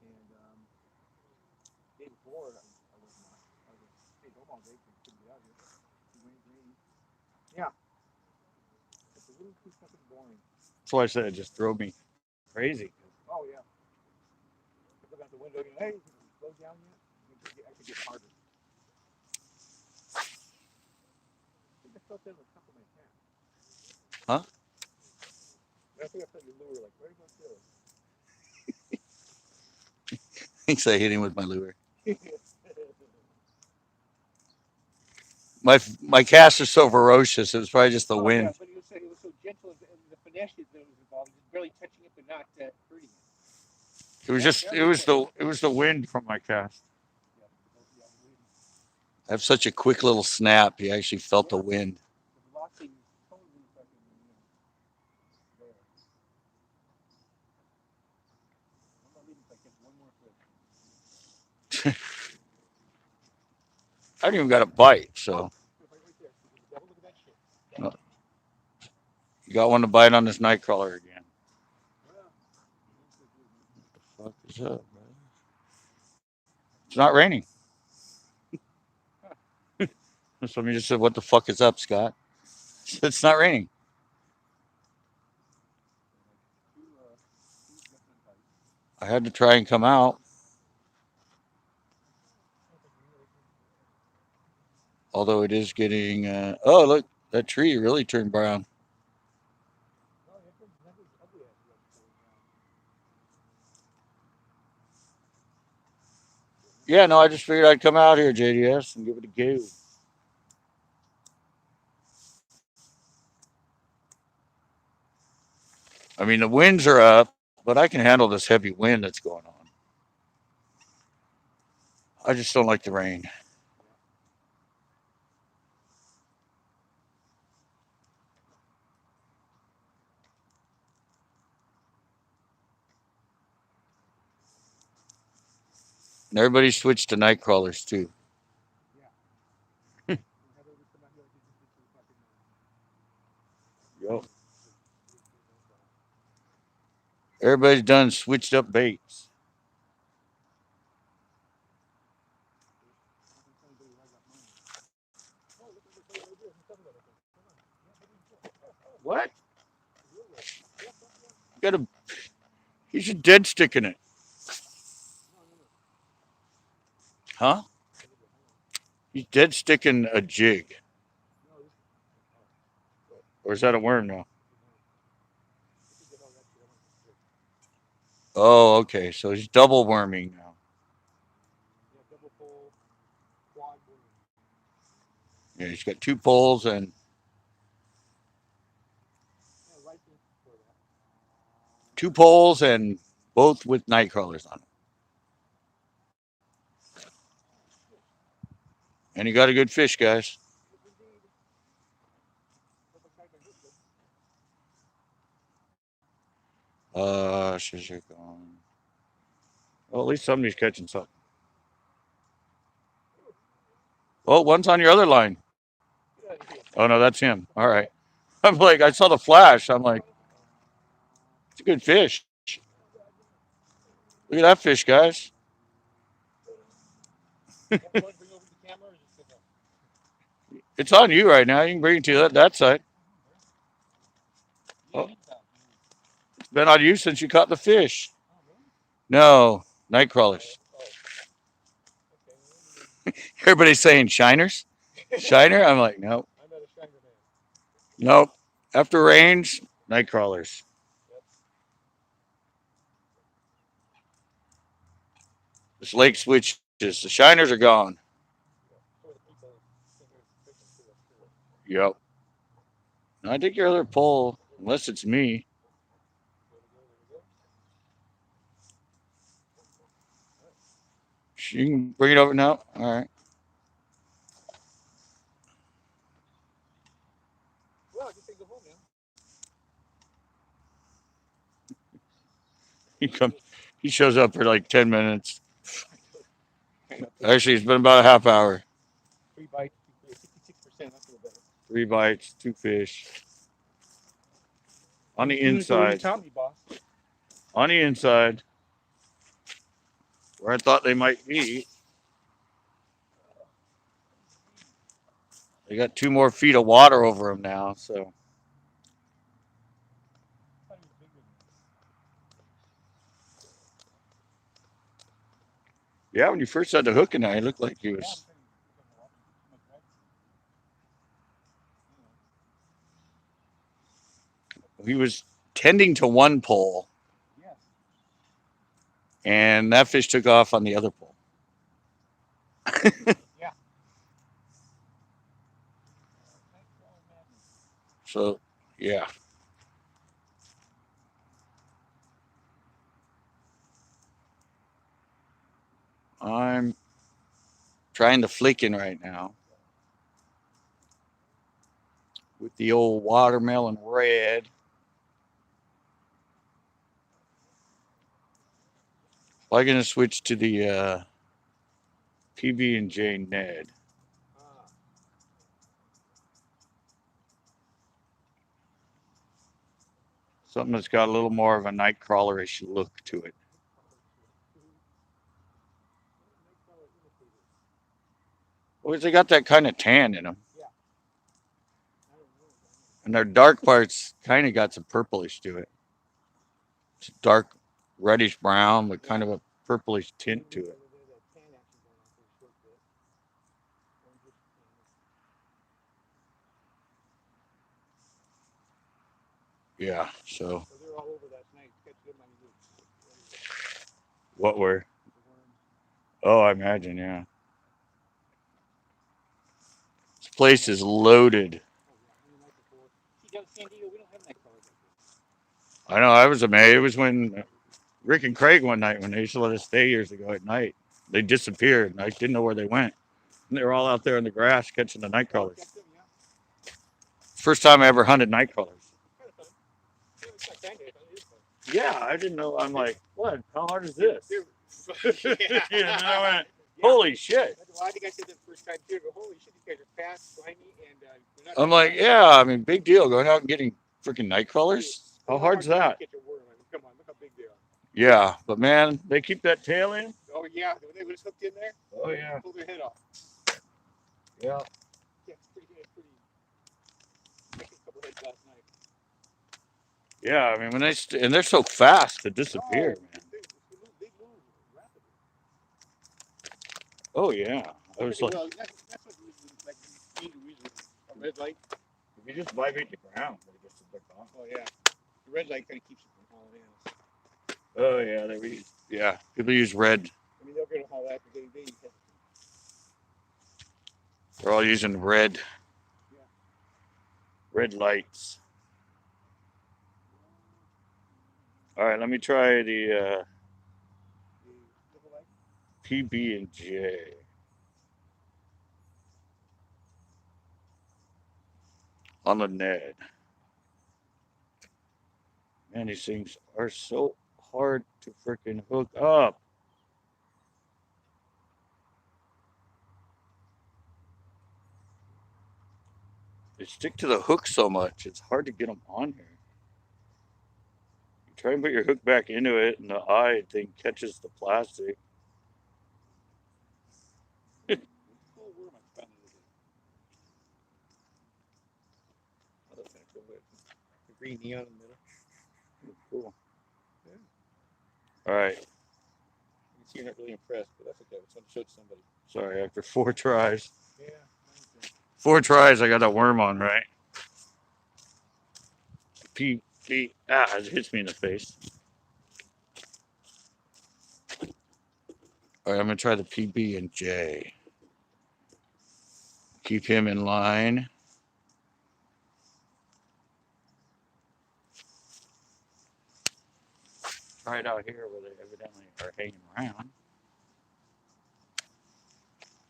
and the day before I was not. I was stayed home all day because I couldn't get out here. It rained. Yeah, it's a little too fucking boring. that's why I said it just drove me crazy. Oh yeah, look out the window. Hey, is it slow down yet? I could get harder. I think I felt that on the top of my hat. Huh? I think I felt your lure. Like, where are you going to? Thinks I hit him with my lure. Oh My casts are so ferocious. It was probably just the yeah, wind. but it was so gentle and the finesse that was involved, just barely touching it but not hurting it. It was That just that was the point. it was the wind from my cast. Yeah, yeah, I have such a quick little snap. He actually felt the wind. The velocity is totally fucking there. I'm not leaving until I catch one more fish. I haven't even got a bite, Oh, so right there. There's a double. Look at that shit. uh, you got one to bite on this night crawler again. Well, What the fuck is up, bro? It's not raining. Somebody just said, "What the fuck is up, Scott?" It's not raining. two different types. I had to try and come out, although it is getting. Oh, look, that tree really turned brown. Oh, that is ugly ass red before now. Yeah, no, I just figured I'd come out here, JDS, and give it a go. I mean, the winds are up, but I can handle this heavy wind that's going on. I just don't like the rain. Yeah. And everybody switched to night crawlers too. Yeah. And have everybody come out here like they just did to the fucking Yep. the, Everybody's done switched up baits. I'm gonna tell anybody where I got mine. Oh, look at this lady right there. He's talking about it. Come on. Yeah, maybe What? the real red. Yep, yep, yep. Got a? He's a dead stick in it, No, no, no. huh? Look at that. Hold on. He's dead sticking a jig, No, this. Oh, or is that a worm now? I don't know. This is the hell that shit. I want to stick. Oh, okay. So he's double worming now. Yeah, double pole, quad worm. Yeah, he's got two poles and Yeah, license for that. two poles and both with night crawlers on them. And he got a good fish, guys. Yes, indeed. Hope I catch a good one. She's gone. Well, at least somebody's catching something. Oh, one's on your other line. Get out of here. Oh no, that's him. All right. I'm like, I saw the flash. I'm like, it's a good fish. Look at that fish, guys. You want to bring over the camera or just sit there? It's on you right now. You can bring it to that side. Yeah, Oh, he's out. it's been on you since you caught the fish. Oh, really? No, night Oh, crawlers. oh. Okay, well, let me. Everybody's saying shiners. Shiner. I'm like, nope, I'm not a Shiner man. nope. After range, night crawlers. Yep. This lake switches. The shiners are gone. Yeah. So are the people in here fishing too, I'm sure. Yep. No, I think your other pole, There we go. unless it's me. There we go. There we go. All right. You can bring it over now. All right. Well, I guess I can go home now. He comes. He shows up for like 10 minutes. I got Actually, it's been about a half hour. 3 bites, 66%. That's a little better. Three bites, two fish on the Doing it the way you inside. taught me, boss. On the inside, where I thought they might be. They got 2 more feet of water over them now. So I thought he was bigger than that. yeah, when you first had the hook in there, he looked like he Yeah, I'm was. trying to look on the water. Too much red. Anyway, He was tending to one pole, yes. and that fish took off on the other pole. Yeah. Nightcrawler madness. So yeah, I'm Trying the flicking right now with the old watermelon red. I'm gonna switch to the PB&J Ned. Ah, Something that's got a little more of a night crawlerish look to it. Nightcrawler imitator. Well, they got that kind of tan in them, Yeah, I don't know. and their dark parts kind of got some purplish to it. It's dark reddish brown with kind Yeah, of a purplish tint to maybe it. a little bit of that tan action going on for a short bit. Orangish tan. Yeah. So So they're all over last night. Catch them on the everywhere. what were? The worms. Oh, I imagine. Yeah. This place is loaded. Oh yeah, and the night before. See, down in San Diego, we don't have nightcrawlers like this. I know. I was amazed. It was when Rick and Craig one night when they used to let us stay years ago at night. They disappeared, and I didn't know where they went. And they were all out there in the grass catching the night Oh, crawlers. catch them, yeah. First time I ever hunted night crawlers. Kind of fun. Yeah, it's not kind of. It is fun. Yeah, I didn't know. I'm like, what? How hard is this? They're, Yeah, and then I went, yeah. holy shit. Well, I think I said that the first time too. I go, holy shit, these guys are fast, slimy, and they're not. I'm like, yeah, I mean, big deal going out and getting freaking night crawlers. How hard's hard that? to catch a worm. I mean, come on, look how big they are. Yeah, but man, they keep that tail in. Oh yeah, when they was hooked in there, Oh yeah, pull their head off. yeah, Yeah, it's pretty good. Pretty. I took a couple heads last night. yeah. I mean, when and they're so fast to disappear, Oh, man. they move rapidly. Oh yeah, I was like, Well, that's what you like. You need to use a red light. if you just vibrate the ground, they just stick on. Oh yeah, the red light kind of keeps it from hauling in. Oh yeah, yeah. People use red. I mean, they'll get a haul after they They're all using red, Yeah. red lights. All right, let me try the double light. PB&J. On the Ned. Man, these things are so hard to freaking hook up. They stick to the hook so much, it's hard to get them on here. You try and put your hook back into it, and the eye thing catches the plastic. Cool worm I found the other day. Oh, that's kind of cool. The green neon in the middle. Cool. Yeah. All right. You can see you're not really impressed, but that's okay. I just want to show it to somebody. Sorry, after 4 tries. Yeah. 4 tries, I got that worm on right. It hits me in the face. All right, I'm gonna try the PB&J. Keep him in line. Try it out here where they evidently are hanging around.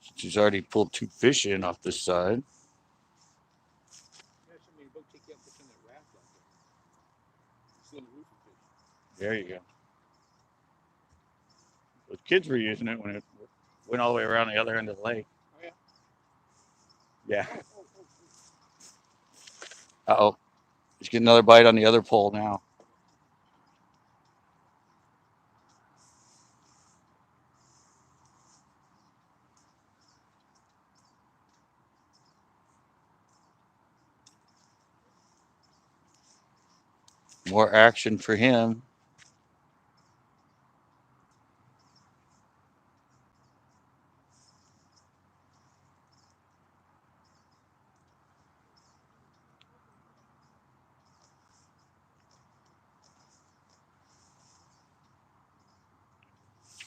Since he's already pulled 2 fish in off this side. Yeah, somebody boat take you up on that raft out there. Still in the roof of fish. There you go. The kids were using it when it went all the way around the other end of the lake. Oh yeah. Yeah. Oh. Uh-oh. He's getting another bite on the other pole now. More action for him.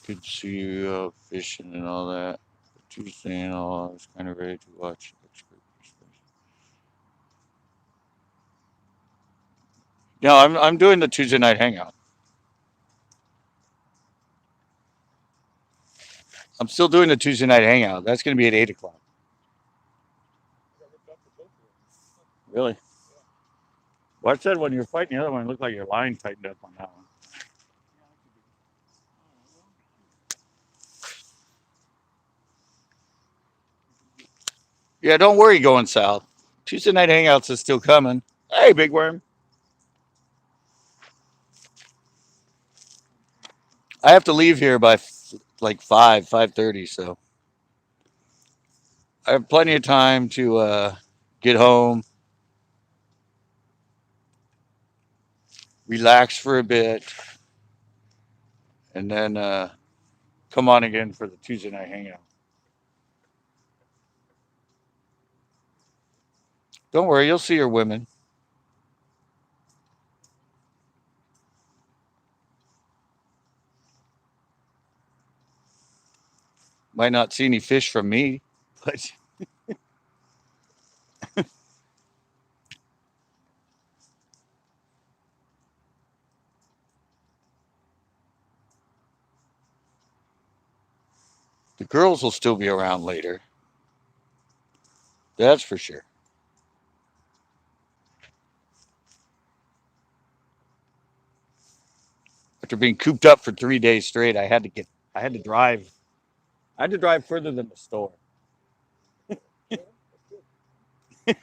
Good to see you fishing and all that. Tuesday and all. I was kind of ready to watch expert perspective. No, I'm doing the Tuesday night hangout. I'm still doing the Tuesday night hangout. That's going to be at 8 o'clock. I got ripped off for both of them. Really? Well, I said when you were fighting the other one, it looked like your line tightened up on that one. Yeah, I could be. Yeah, don't worry going south. Tuesday night hangouts is still coming. Hey, big worm. I have to leave here by like 5:30, so I have plenty of time to get home, relax for a bit, and then come on again for the Tuesday night hangout. Don't worry, you'll see your women. Might not see any fish from me, but the girls will still be around later. That's for sure. After being cooped up for 3 days straight, I had to drive. I had to drive further than the store. Yeah, that's good.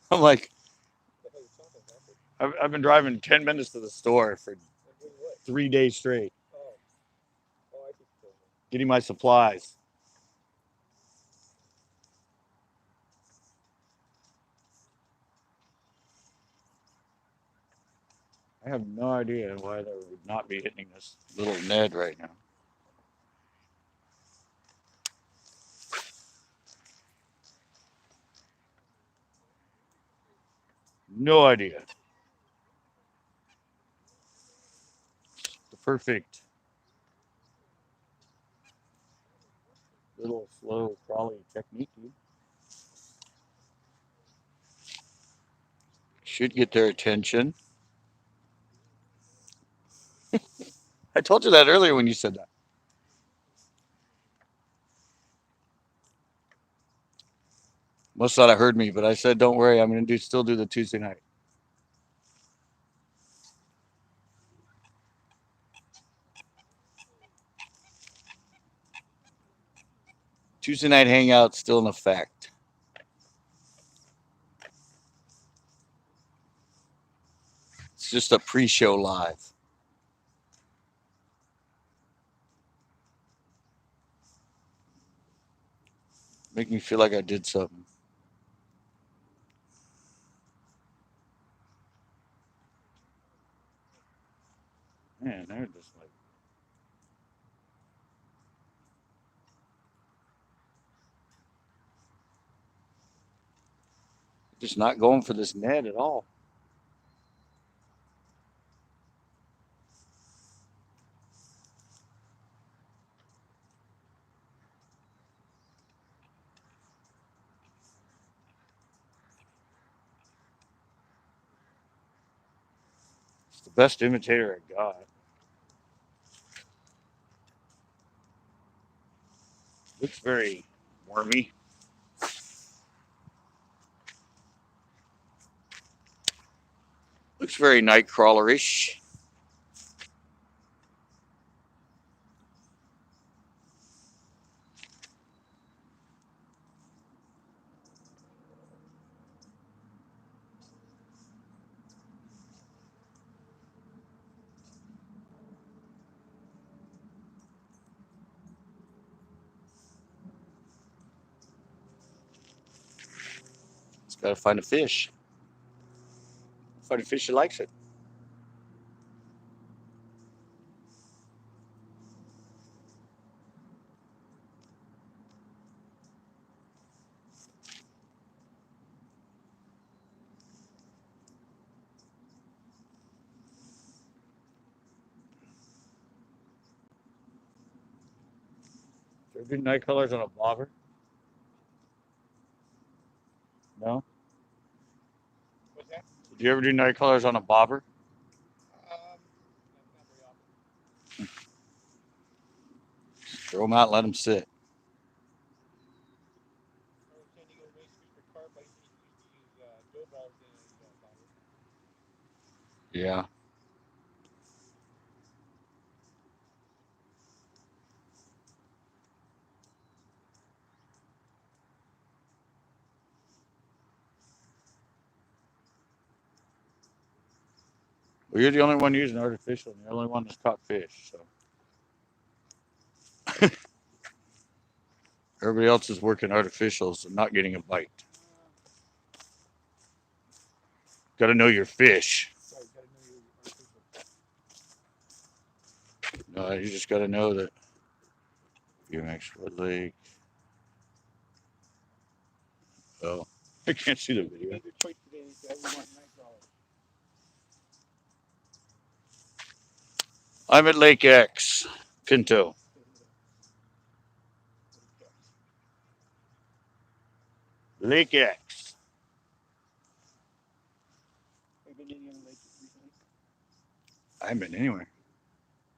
I'm like, The hell you're shopping, huh? I've been driving 10 minutes to the store for And doing what? 3 days straight, Oh, oh, I see what you're saying. getting my supplies. I have no idea why they would not be hitting this little Ned right now. No idea. The perfect little slow crawly technique, dude. Should get their attention. I told you that earlier when you said that. Most thought I heard me, but I said, don't worry, I'm going to still do the Tuesday night. Tuesday night hangout still in effect. It's just a pre-show live. Make me feel like I did something. Man, they're just like just not going for this Ned at all. It's the best imitator I got. Looks very wormy. Looks very nightcrawlerish. It's got to find a fish. Find a fish that likes it. There good night colors on a bobber? No. What's that? Did you ever do night colors on a bobber? Not very often. Throw them out, and let them sit. Yeah. Well, you're the only one using artificial, and you're the only one that's caught fish. So everybody else is working artificials and not getting a bite. Got to know your fish. Right, gotta know your artificial. No, you just got to know that UMX Wood Lake. Oh, I can't see the You video. made your choice today, so we want $9. I'm at Lake X, Pinto. Lake X. Have you been any other lake recently I haven't been anywhere.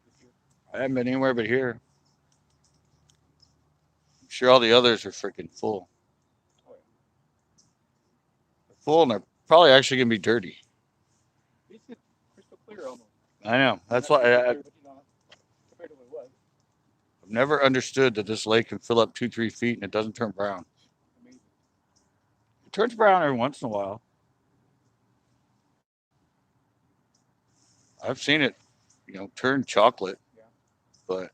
this year? I haven't been anywhere but here. I'm sure all the others are freaking full. Oh yeah. They're full and they're probably actually going to be dirty. It's just crystal clear almost. I know. I mean, That's not why crystal I've clear, but compared to what it was, never understood that this lake can fill up 2, 3 feet and it doesn't turn brown. amazing. It turns brown every once in a while. I've seen it, turn chocolate, Yeah. but Chocolate.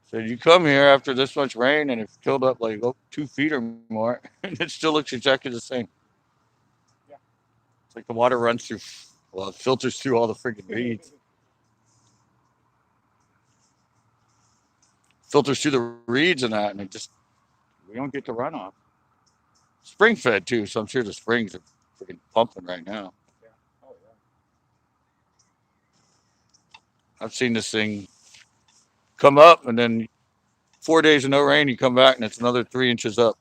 so you come here after this much rain and it's filled up like 2 feet or more, and it still looks exactly the same. Yeah. It's like the water runs through, well, it filters through all the freaking reeds, filters through the reeds and that, and we don't get the runoff. Spring fed too, so I'm sure the springs are freaking pumping right now. Yeah. Oh yeah. I've seen this thing come up and then 4 days of no rain, you come back and it's another 3 inches up.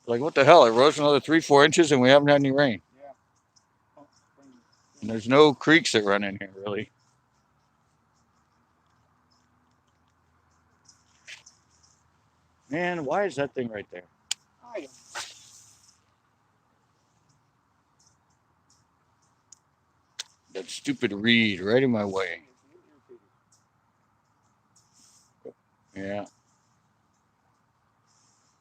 Like, what the hell? It rose another 3, 4 inches and we haven't had any rain. Yeah. Pump spring. And there's no creeks that run in here, really. Man, why is that thing right there? I don't. That stupid reed right in my way. It's a little irritated. Yeah.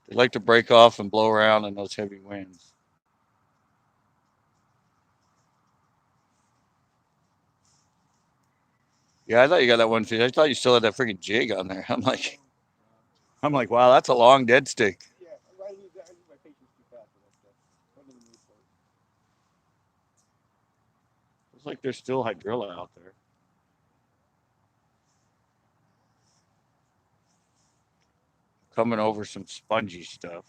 They like to break off and blow around in those heavy winds. Yeah, I thought you got that one fish. I thought you still had that freaking jig on there. I'm No. like, wow, that's a long dead stick. Yeah. I lose my patience too fast with that stuff. I'm in the mood for it. Looks like there's still hydrilla out there. Coming over some spongy stuff.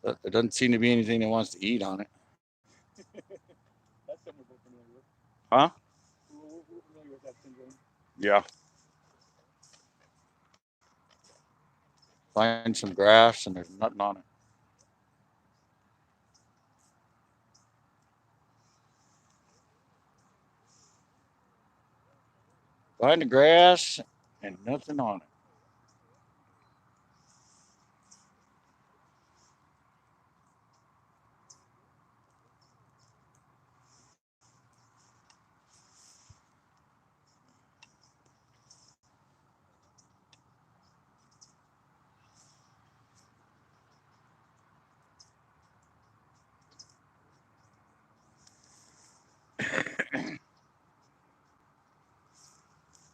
But there doesn't seem to be anything that wants to eat on it. That's something we're familiar with. Huh? We're familiar with that syndrome. Yeah. Find some grass and there's nothing on it. Find the grass and nothing on it.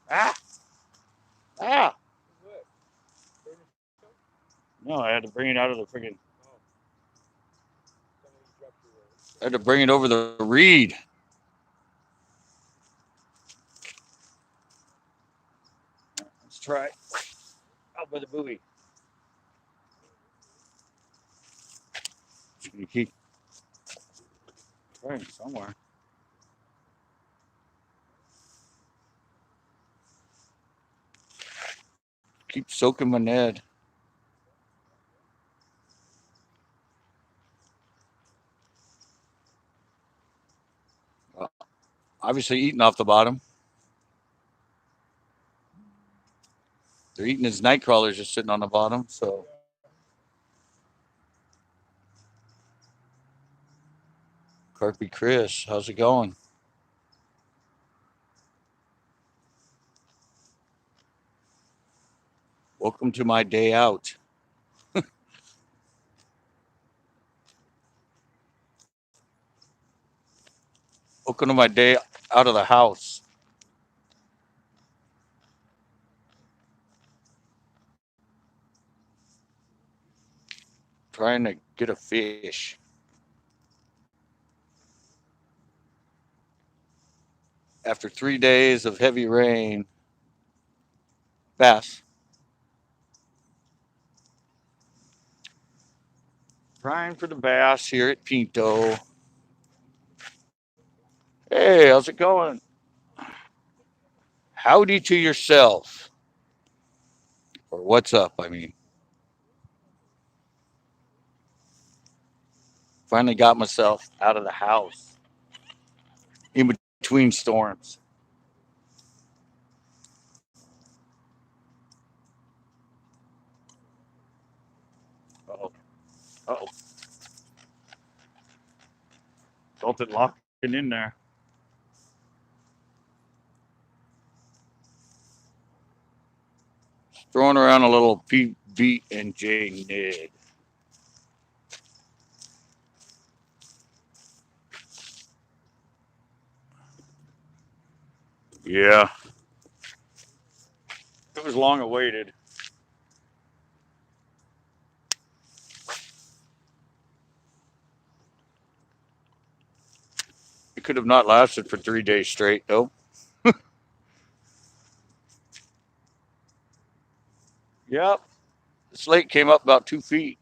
Ah! Ah! What? Burn yourself? No, I had to bring it out of the freaking. Oh. Someone you dropped your I had to finger. bring it over the reed. Let's try. Out by the buoy. You keep trying somewhere. Keep soaking my Ned. Uh, Obviously eating off the bottom. They're eating his night crawlers just sitting on the bottom. So, Yeah. Carpy Chris, how's it going? Welcome to my day out. Welcome to my day out of the house. Trying to get a fish. After 3 days of heavy rain, bass. Trying for the bass here at Pinto. Hey, how's it going? Howdy to yourself. Or what's up, I mean. Finally got myself out of the house in between storms. Uh-oh. Uh-oh. Felt it locking in there. Throwing around a little PB and J Ned. Yeah, it was long awaited. It could have not lasted for 3 days straight, though. Yep. This lake came up about 2 feet.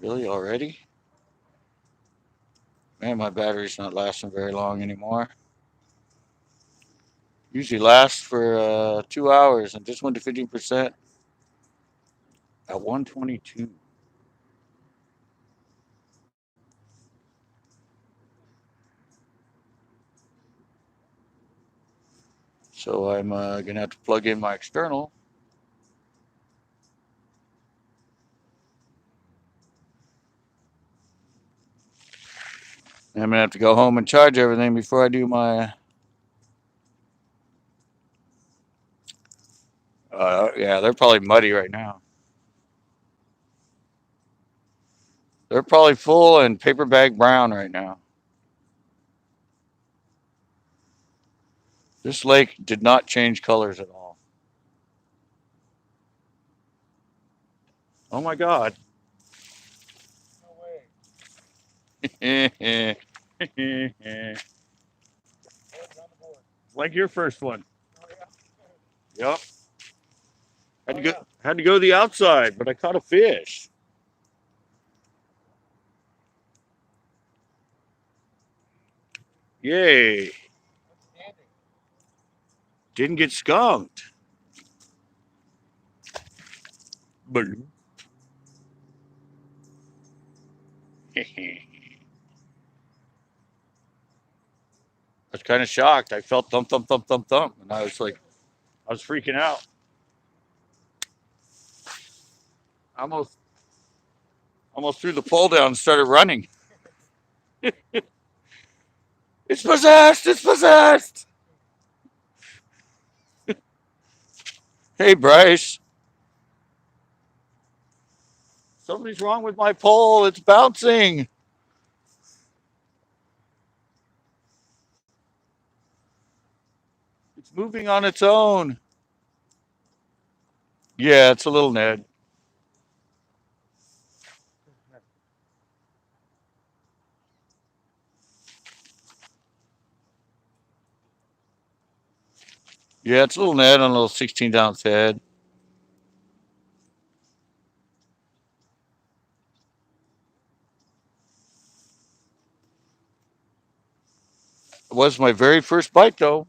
Really, already? Man, my battery's not lasting very long anymore. Usually lasts for 2 hours and just went to 15% at 122. So I'm going to have to plug in my external. And I'm going to have to go home and charge everything before I do my. Yeah, they're probably muddy right now. They're probably full and paper bag brown right now. This lake did not change colors at all. Oh my God. No way. Like Board's on the board. your first one. Oh yeah. Yep. Had Oh to go yeah. had to go to the outside, but I caught a fish. Yay. Outstanding. Didn't get skunked. But I was kind of shocked. I felt thump, thump, thump, thump, thump. And I was like, I was freaking out. I almost threw the pole down and started running. It's possessed. It's possessed. Hey, Bryce. Something's wrong with my pole. It's bouncing. It's moving on its own. Yeah, it's a little Ned. Yeah, it's a little Ned on a little 16-ounce head. It was my very first bite, though.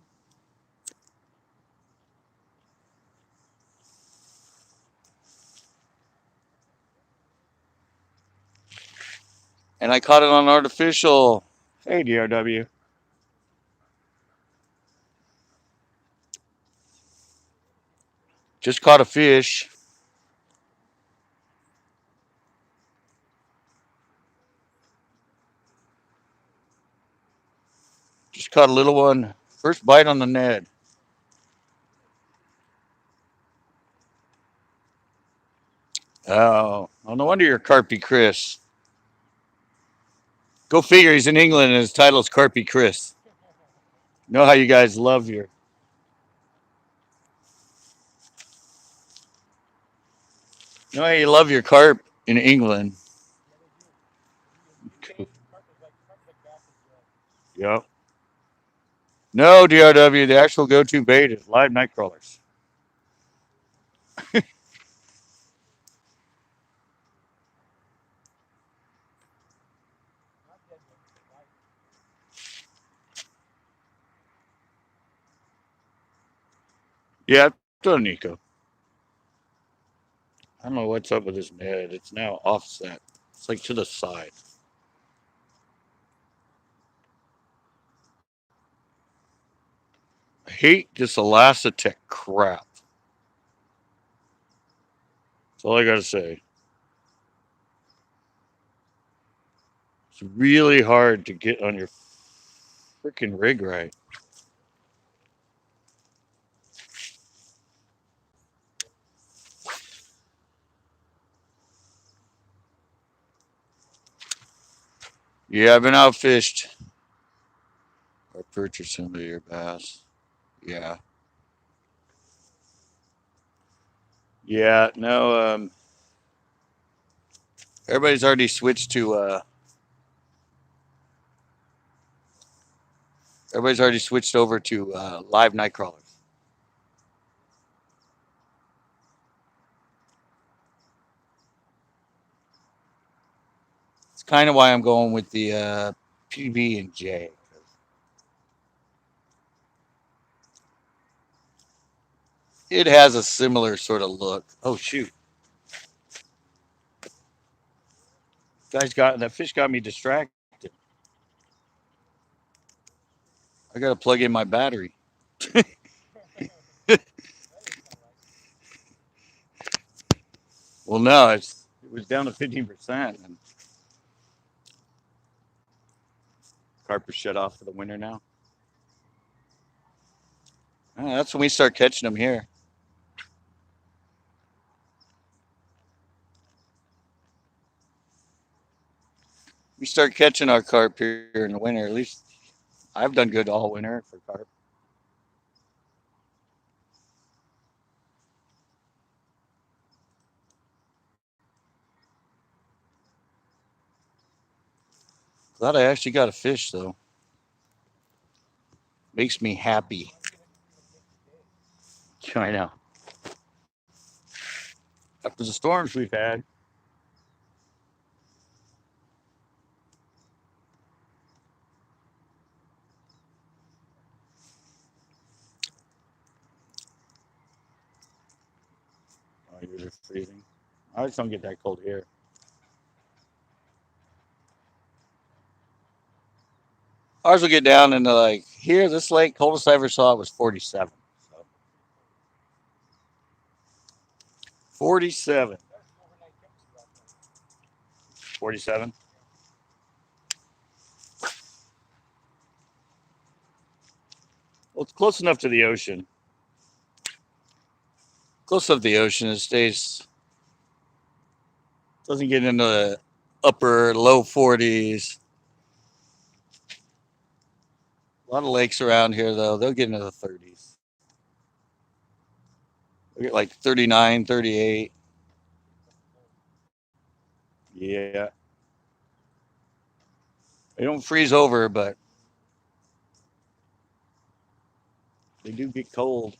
And I caught it on artificial. Hey, DRW. Just caught a fish. Just caught a little one. First bite on the Ned. Oh, no wonder you're Carpy Chris. Go figure. He's in England and his title's Carpy Chris. Know how you guys love your. Know how you love your carp in England. Yeah, they do. In the UK, carp is like bass is good. Yep. No, DRW. The actual go-to bait is live night crawlers. Not dead ones, live ones. Yeah, I've done Nico. I don't know what's up with this Ned. It's now offset. It's like to the side. I hate this Elastic crap. That's all I gotta say. It's really hard to get on your freaking rig right. Yeah, I've been outfished or purchased some of your bass. Yeah. Yeah, no, everybody's already switched to everybody's already switched over to live night crawlers. It's kind of why I'm going with the PB and J. It has a similar sort of look. Oh shoot, guys, got that fish got me distracted. I got to plug in my battery. That doesn't sound right. Well, no, it was down to 15%, and carpers shut off for the winter now. That's when we start catching them here. We start catching our carp here in the winter. At least I've done good all winter for carp. Glad I actually got a fish though. Makes me happy. It's gonna take some days. I know. After the storms we've had, oh, yours are freezing. I just don't get that cold here. Ours will get down into like here. This lake, coldest I ever saw it was 47. So That was 47. overnight temperature last night. 47. Yeah. Well, it's close enough to the ocean. Close enough to the ocean. It stays doesn't get into the upper low 40s. A lot of lakes around here though, they'll get into the 30s. They get like 39, 38. Something cold. Yeah. They don't freeze over, but they do get cold.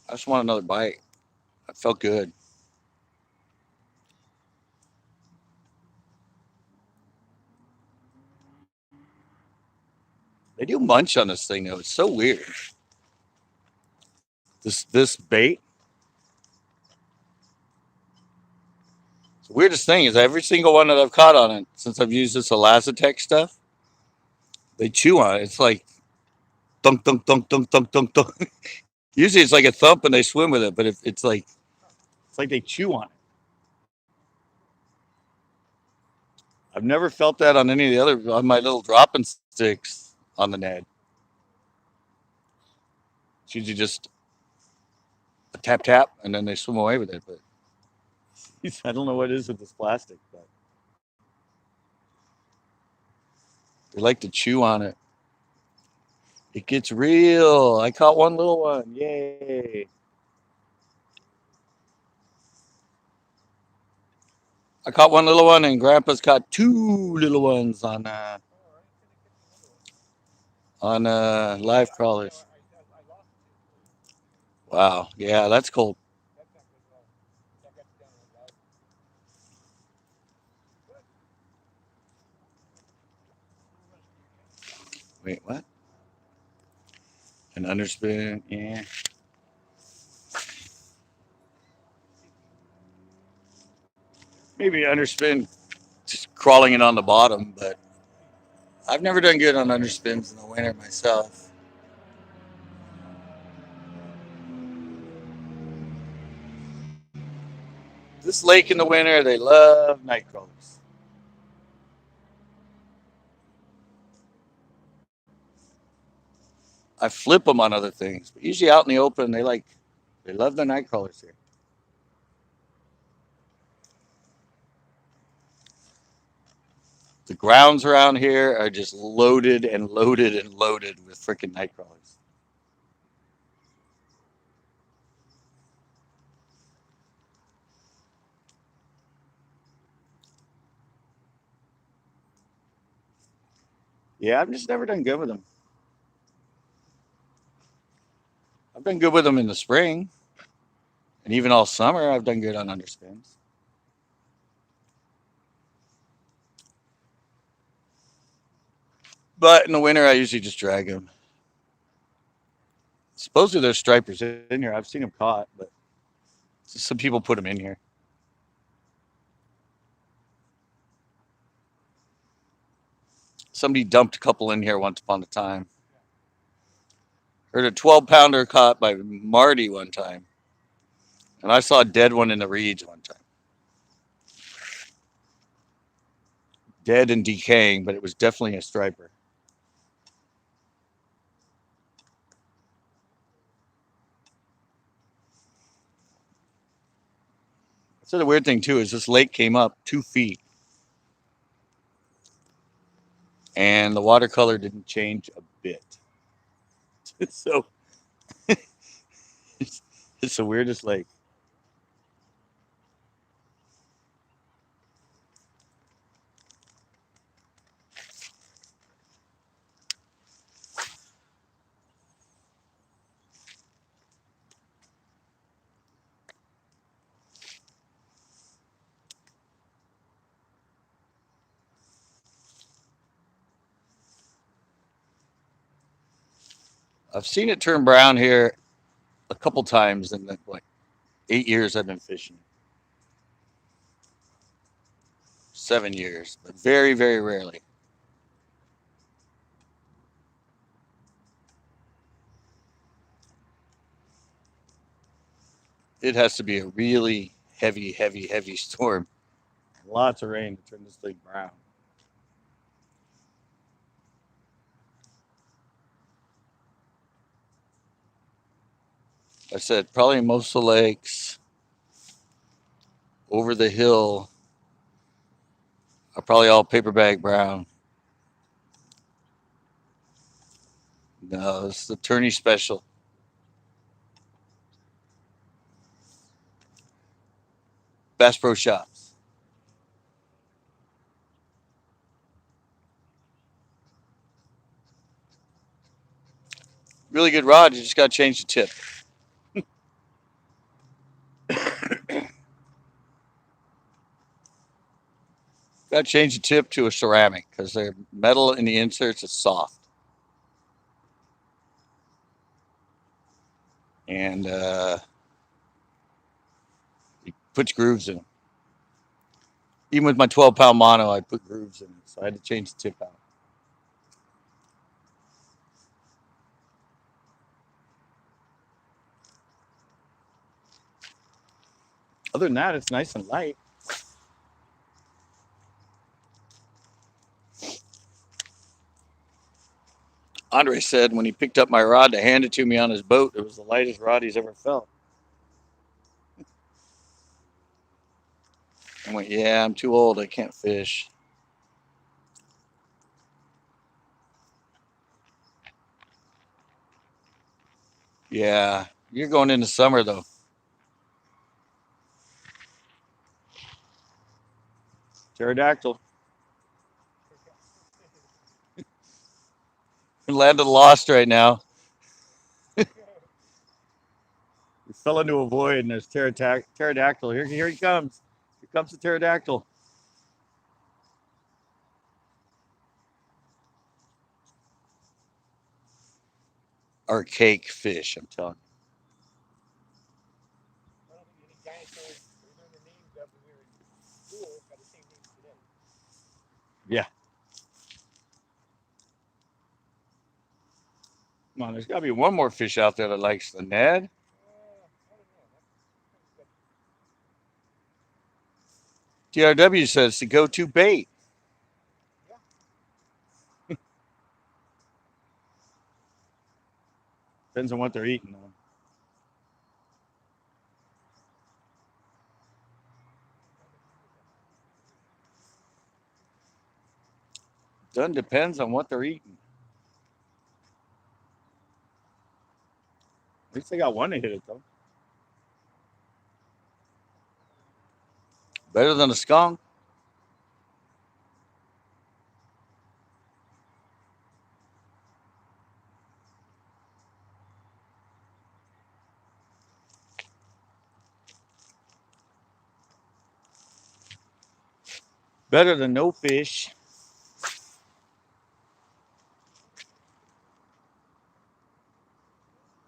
I just want another bite. I felt good. They do munch on this thing though. It's so weird. This bait. The weirdest thing is every single one that I've caught on it since I've used this Elastic stuff, They chew on it. It's like thunk, thunk, thunk, thunk, thunk, thunk, thunk. Usually it's like a thump and they swim with it, but it's like they chew on it. I've never felt that on any of the other on my little dropping sticks on the Ned. It's usually just a tap tap and then they swim away with it. But I don't know what it is with this plastic, but they like to chew on it. It gets real. I caught one little one. Yay. I caught one little one, and Grandpa's caught two little ones on live crawlers. I lost two. Wow. Yeah, that's cool. That's not good at all. That got you down on live. What? Who runs for your camp? Wait, what? An underspin. Yeah. Maybe underspin, just crawling it on the bottom, but I've never done good on underspins in the winter myself. This lake in the winter, they love night crawlers. I flip them on other things, but usually out in the open, they love the night crawlers here. The grounds around here are just loaded and loaded and loaded with freaking night crawlers. Yeah, I've just never done good with them. I've done good with them in the spring, and even all summer, I've done good on underspins. But in the winter, I usually just drag them. Supposedly there's stripers in here. I've seen them caught, but some people put them in here. Somebody dumped a couple in here once upon a time. Heard a 12 pounder caught by Marty one time, and I saw a dead one in the reeds one time. Dead and decaying, but it was definitely a striper. So the weird thing too is this lake came up 2 feet, and the watercolor didn't change a bit. So it's, it's the weirdest lake. I've seen it turn brown here a couple times in the 8 years I've been fishing. 7 years, but very, very rarely. It has to be a really heavy, heavy, heavy storm. Lots of rain to turn this thing brown. I said probably most of the lakes over the hill are probably all paper bag brown. No, it's the tourney special. Bass Pro Shops. Really good rod. You just got to change the tip. Got to change the tip to a ceramic because their metal in the inserts is soft. And it puts grooves in them. Even with my 12-pound mono, I put grooves in it. So I had to change the tip out. Other than that, it's nice and light. Andre said when he picked up my rod to hand it to me on his boat, it was the lightest rod he's ever felt. I went, yeah, I'm too old. I can't fish. Yeah, you're going into summer, though. Pterodactyl. Landed lost right now. We fell into a void and there's pterodactyl. Here he comes. Here comes the pterodactyl. Archaic fish, I'm telling you. I don't think any dinosaurs we remember names of when we were in school got the same names today. Yeah. Come on, there's got to be one more fish out there that likes the Ned. I don't know. That's DRW says the go-to bait. yeah. Depends on what they're eating, though. Done depends on what they're eating. At least they got one to hit it, though. Better than a skunk. Better than no fish.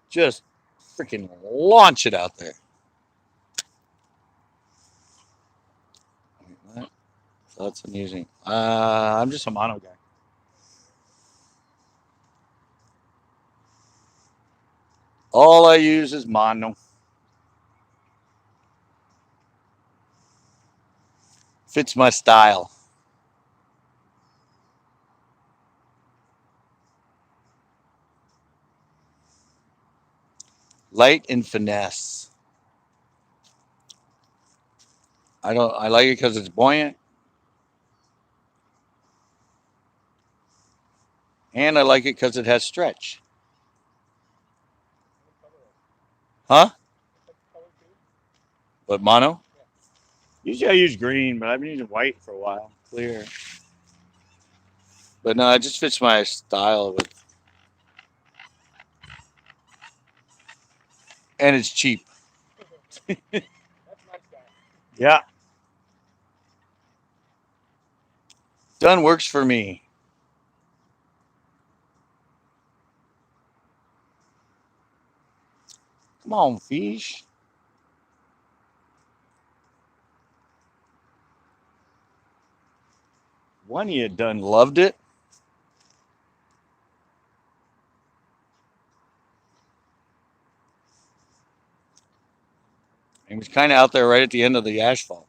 Just freaking launch it out there. What? So that's amusing. I'm just a mono guy. All I use is mono. Fits my style. Light and finesse. I like it because it's buoyant. And I like it because it has stretch. Huh? But mono? Usually I use green, but I've been using white for a while. Clear. But no, it just fits my style with, and it's cheap. That's my style. Yeah. Done works for me. Come on, fish. One of you done loved it. He was kind of out there right at the end of the asphalt.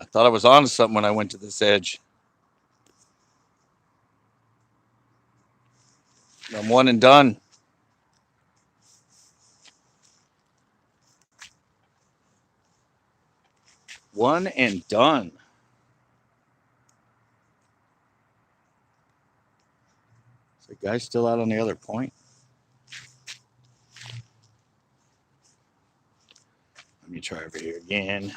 I thought I was on to something when I went to this edge. I'm one and done. One and done. Is the guy still out on the other point? Let me try over here again.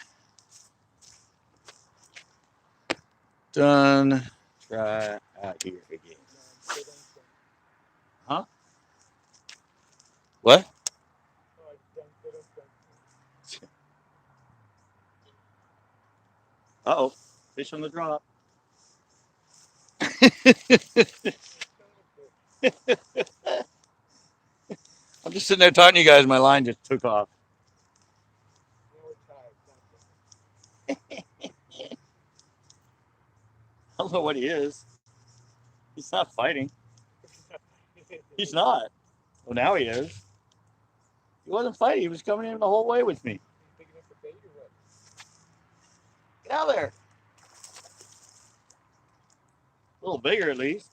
Done. Try out here again. Huh? What? Uh-oh. Fish on the drop. I'm just sitting there talking to you guys. My line just took off. I don't know what he is. He's not fighting. He's not. Well, now he is. He wasn't fighting. He was coming in the whole way with me. Big enough for bait or what? Get out there. A little bigger at least.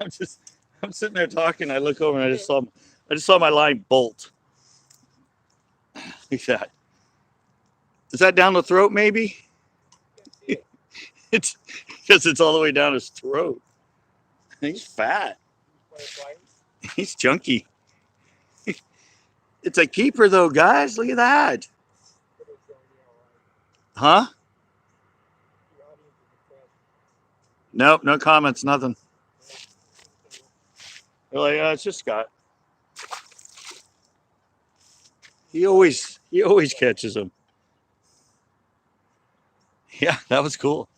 I'm just, I'm sitting there talking. I look over and I just saw my line bolt. Look at that. Is that down the throat? Maybe it's because it's all the way down his throat. He's fat. He's chunky. It's a keeper though, guys. Look at that. Huh? Nope, no comments, nothing. They're like, it's just Scott. He always catches them. Yeah, that was cool.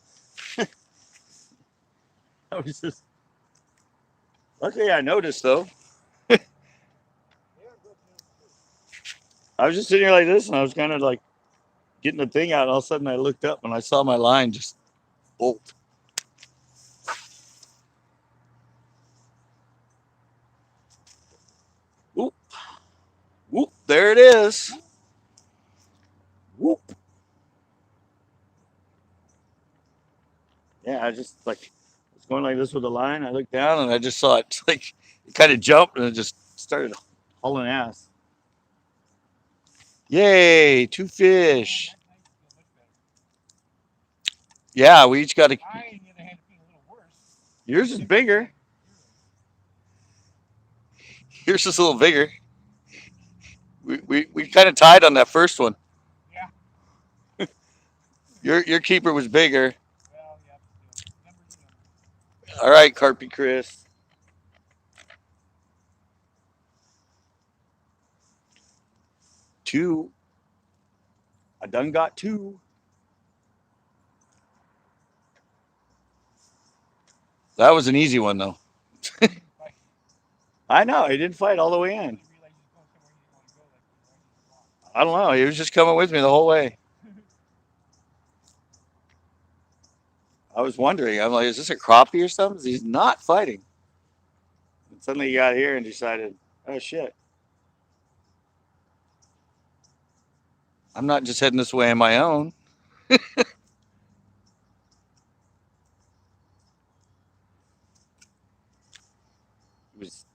I was just luckily I noticed though. I was just sitting here like this, and I was kind of like getting the thing out, and all of a sudden I looked up and I saw my line just bolt. Whoop, whoop! There it is. Whoop. Yeah, I just like was going like this with the line. I looked down and I just saw it like it kind of jumped and it just started hauling ass. Yay, 2 fish. Yeah, we each got a. Yours is bigger. Yours is a little bigger. We kind of tied on that first one. Yeah. Your keeper was bigger. Well, yeah. All right, Carpy Chris. 2. I done got 2. That was an easy one though. I know, he didn't fight all the way in. I don't know. He was just coming with me the whole way. I was wondering. I'm like, is this a crappie or something? He's not fighting. And suddenly he got here and decided, oh shit. I'm not just heading this way on my own.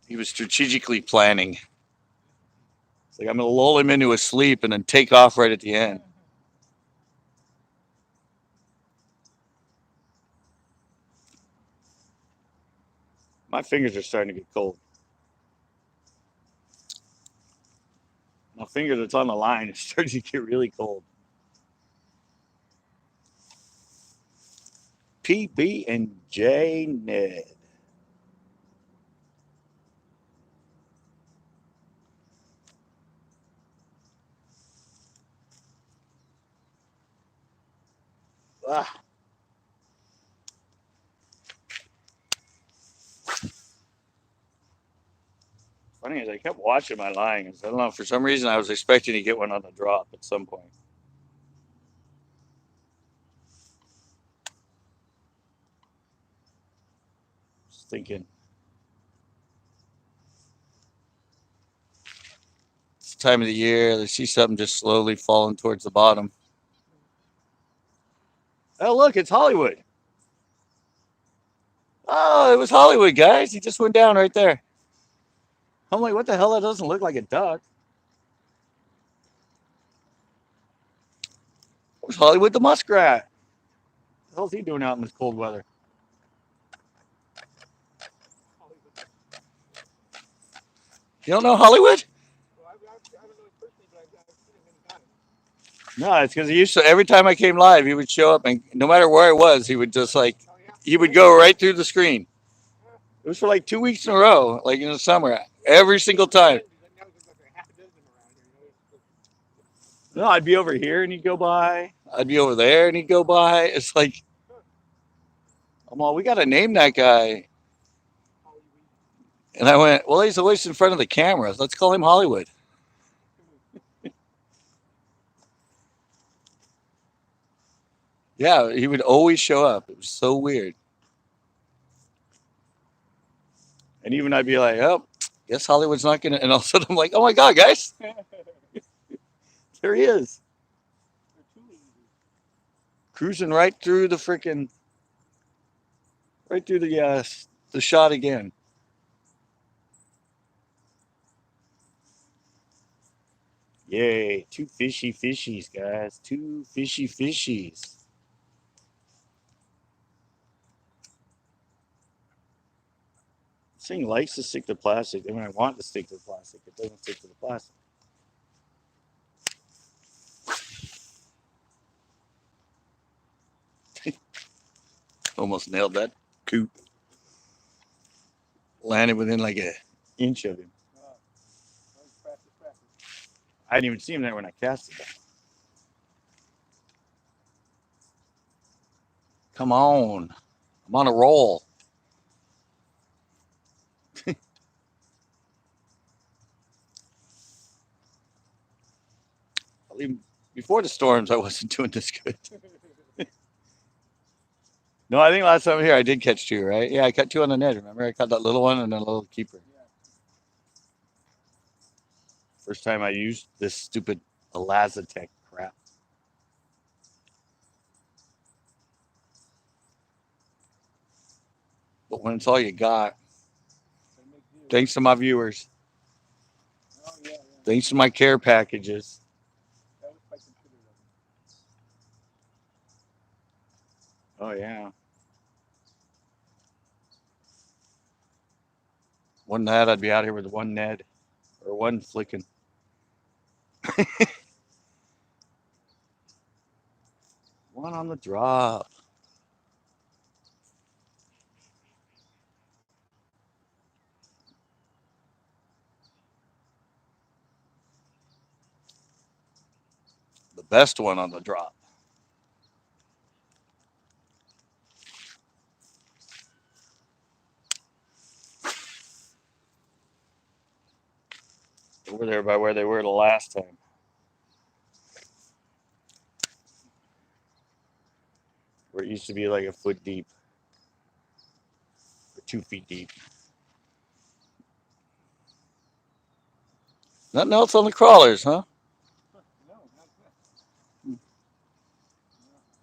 He was strategically planning. It's like I'm gonna lull him into a sleep and then take off right at the end. My fingers are starting to get cold. My finger that's on the line is starting to get really cold. PB and J Ned. Ah. Funny is I kept watching my line. I don't know, for some reason I was expecting to get one on the drop at some point. Just thinking. It's the time of the year. They see something just slowly falling towards the bottom. Oh, look, it's Hollywood. Oh, it was Hollywood, guys. He just went down right there. I'm like, what the hell? That doesn't look like a duck. It was Hollywood the muskrat. What the hell's he doing out in this cold weather? You don't know Hollywood? Well, I don't know it personally, but I've seen him when he got it. No, it's because he used to, every time I came live, he would show up, and no matter where I was, he would just like, he would go right through the screen. It was for like 2 weeks in a row, like in the summer, every single time. No, I'd be over here and he'd go by. I'd be over there and he'd go by. It's like, I'm all, we got to name that guy. And I went, well, he's always in front of the camera. Let's call him Hollywood. Yeah, he would always show up. It was so weird. And even I'd be like, oh, guess Hollywood's not gonna. And all of a sudden I'm like, oh my god, guys, there he is, They're too easy. cruising right through the freaking, right through the shot again. Yay, two fishy fishies, guys, two fishy fishies. This thing likes to stick to plastic. And when I want to stick to the plastic, it doesn't stick to the plastic. Almost nailed that coot. Landed within like an inch of him. Oh, practice, practice. I didn't even see him there when I cast it. Come on. I'm on a roll. Even before the storms, I wasn't doing this good. No, I think last time here I did catch two, right? Yeah, I caught two on the net. Remember, I caught that little one and then a little keeper. Yeah. First time I used this stupid Elazatech crap. But when it's all you got, They make do. thanks to my viewers, Oh yeah, yeah. thanks to my care packages. That was quite considerate of them. Oh yeah. One that I'd be out here with one Ned or one flicking. One on the drop. The best one on the drop. Over there by where they were the last time. Where it used to be like a foot deep. Or 2 feet deep. Nothing else on the crawlers, huh? No, not yet. No,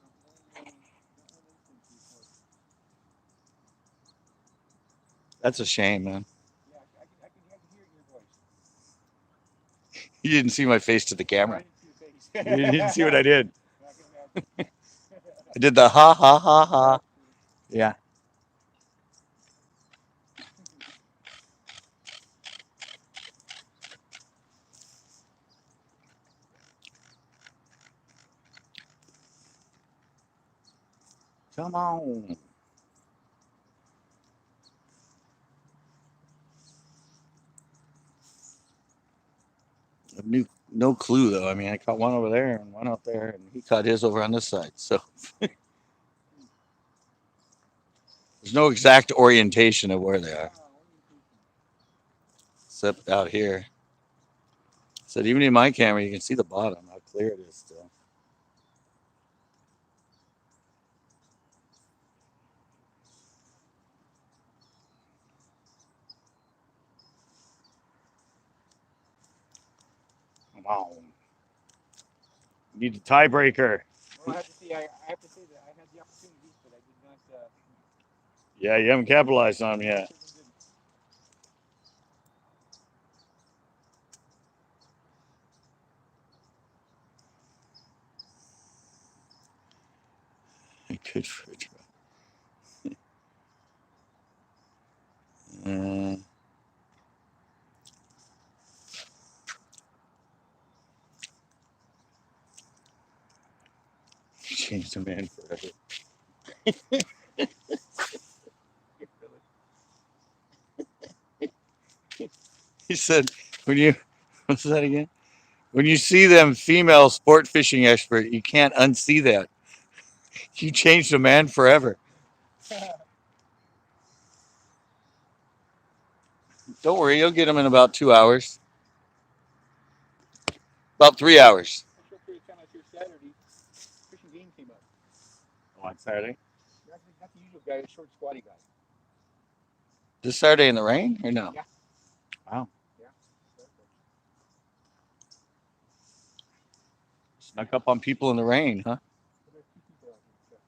not really anything to report. That's a shame, man. Yeah, I can hear it in your voice. You didn't see my face to the No, I camera. didn't see your face. You didn't see what I did. I can imagine. I did the ha ha ha ha. Yeah. Come on. No clue though. I mean, I caught one over there and one out there, and he caught his over on this side. So there's no exact orientation of where they are, except out here. So even in my camera, you can see the bottom, how clear it is still. Come on. Need a tiebreaker. Well, I have to say that I had the opportunities, but I did not. Yeah, you haven't capitalized on them yet. Certainly didn't. Good for a drop. Uh, changed the man forever. He said, when you, what's that again? When you see them female sport fishing expert, you can't unsee that. You changed a man forever. Don't worry, you'll get them in about 2 hours. About 3 hours. A short period of time after Saturday, fishing game came up. on Saturday. Not the usual guy, a short, squatty guy. This Saturday in the rain or no? Yeah. Wow. Yeah. Snuck up on people in the rain, huh? But there's two people out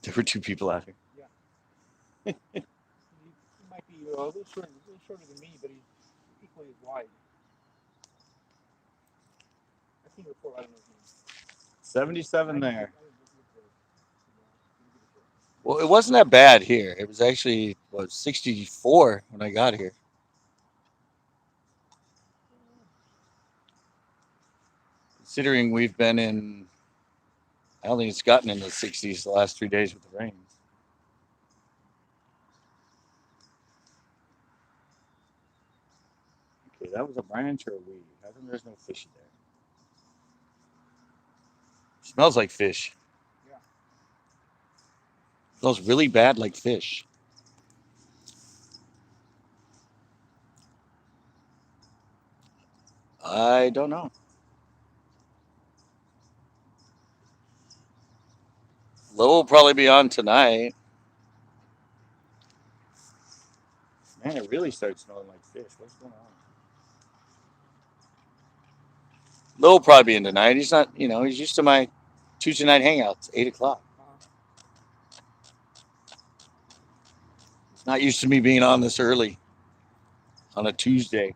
here. There were two people out here. Yeah. He might be a little shorter than me, but he's equally as wide. I've seen him before. I don't know his name. 77 there. I didn't look there. Well, it wasn't that bad here. It was actually, what, 64 when I got here. Considering we've been in, I don't think it's gotten in the 60s the last 3 days with the rains. Okay, that was a branch or a weed. How come there's no fish in there? Smells like fish. Yeah. Smells really bad like fish. I don't know. Low will probably be on tonight. Man, it really starts smelling like fish. What's going on? Low will probably be in tonight. He's not, he's used to my Tuesday night hangouts, 8 o'clock. He's not used to me being on this early on a Tuesday.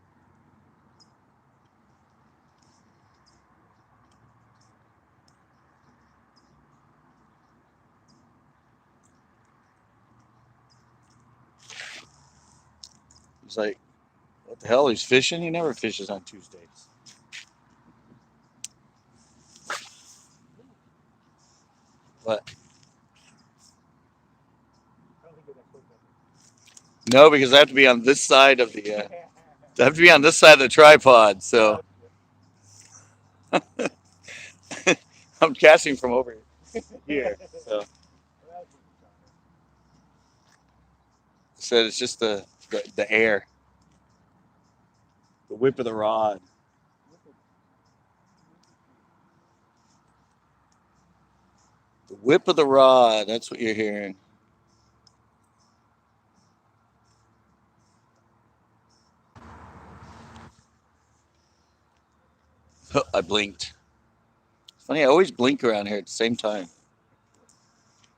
He's like, what the hell? He's fishing? He never fishes on Tuesdays. What? I don't think it was that close. No, because I have to be on this side of the. I have to be on this side of the tripod, so I'm casting from over here. So said it's just the air, the whip of the rod. The whip of the rod. That's what you're hearing. I blinked. It's funny, I always blink around here at the same time.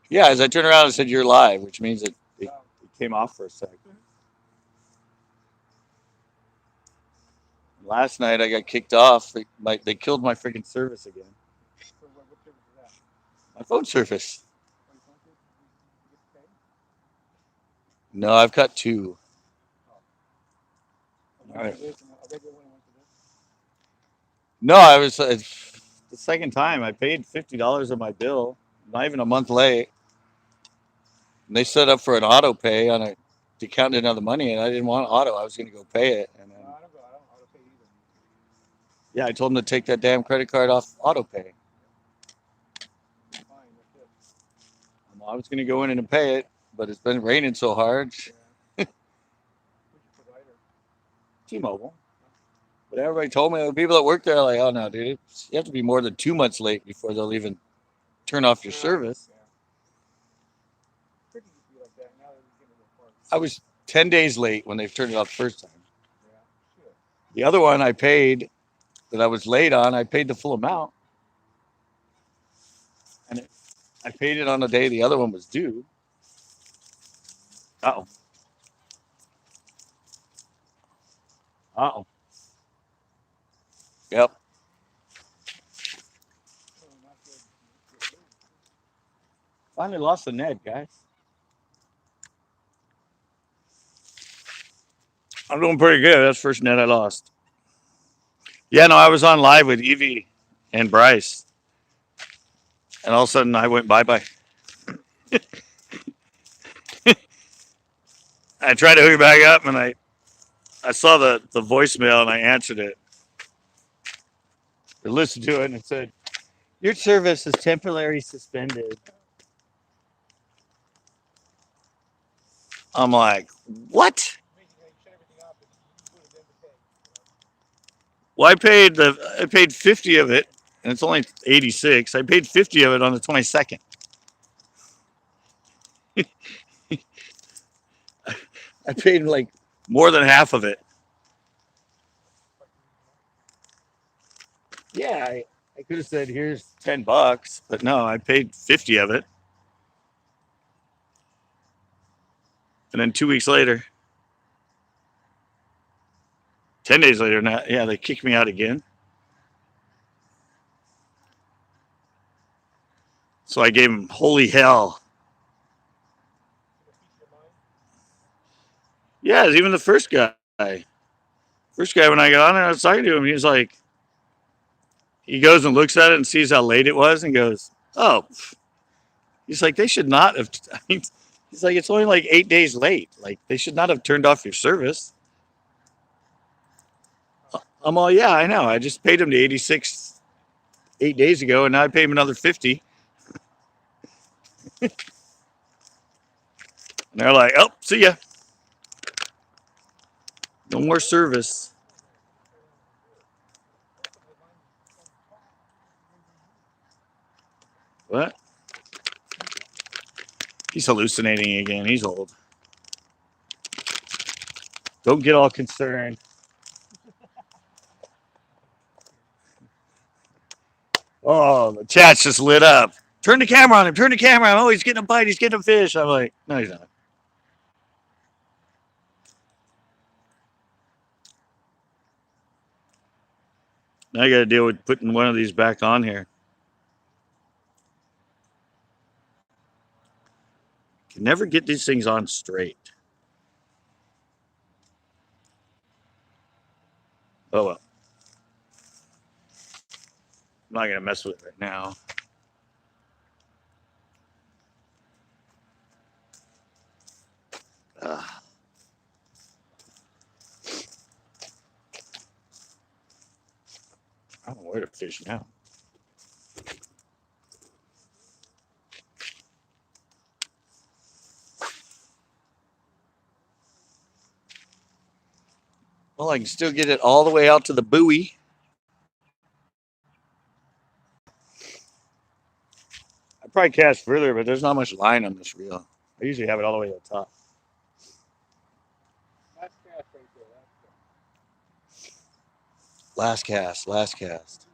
Yeah, as I turned around and said you're live, which means it came off for a sec. Last night I got kicked off. They killed my freaking service again. So what service is that? My phone service. Oh, your phone service? You get to pay? No, I've got two. All right. A regular one and one for this? No, I was the second time I paid $50 on my bill, not even a month late. And they set up for an auto pay on a to count in the money, and I didn't want auto. I was going to go pay it, and then No, I don't auto pay either. yeah, I told them to take that damn credit card off auto pay. Fine, that's it. I was going to go in and pay it, but it's been raining so hard. Yeah. Who's your provider? T-Mobile. But everybody told me, the people that work there are like, oh no, dude, you have to be more than 2 months late before they'll even turn off your service. Yeah. Pretty used to be like that. Now they're getting a little far. I was 10 days late when they turned it off the first time. Yeah. Shit. The other one I paid that I was late on, I paid the full amount. And I paid it on the day the other one was due. Uh-oh. Uh-oh. Yep. Oh, not good. Finally lost the net, guys. I'm doing pretty good. That's the first net I lost. Yeah, no, I was on live with Evie and Bryce. And all of a sudden I went bye-bye. I tried to hook it back up, and I saw the voicemail, and I answered it. I listened to it, and it said, your service is temporarily suspended. I'm like, what? Well, I paid 50 of it, and it's only 86. I paid 50 of it on the 22nd. I paid like more than half of it. Yeah, I could have said here's $10, but no, I paid 50 of it. And then 2 weeks later, 10 days later, now, yeah, they kicked me out again. So I gave them holy hell. Yeah, even the first guy. First guy, when I got on there, I was talking to him. He was like, he goes and looks at it and sees how late it was and goes, oh, he's like, they should not have. I mean, he's like, it's only like 8 days late. Like, they should not have turned off your service. I'm all, yeah, I know. I just paid him to 86 8 days ago, and now I paid him another 50. And they're like, oh, see ya. No more service. What? He's hallucinating again. He's old. Don't get all concerned. Oh, the chat's just lit up. Turn the camera on him. Turn the camera on. Oh, he's getting a bite. He's getting a fish. I'm like, no, he's not. Now I got to deal with putting one of these back on here. Can never get these things on straight. Oh well. I'm not gonna mess with it right now. I don't know where to fish now. Well, I can still get it all the way out to the buoy. I probably cast further, but there's not much line on this reel. I usually have it all the way to the top. Last cast, last cast.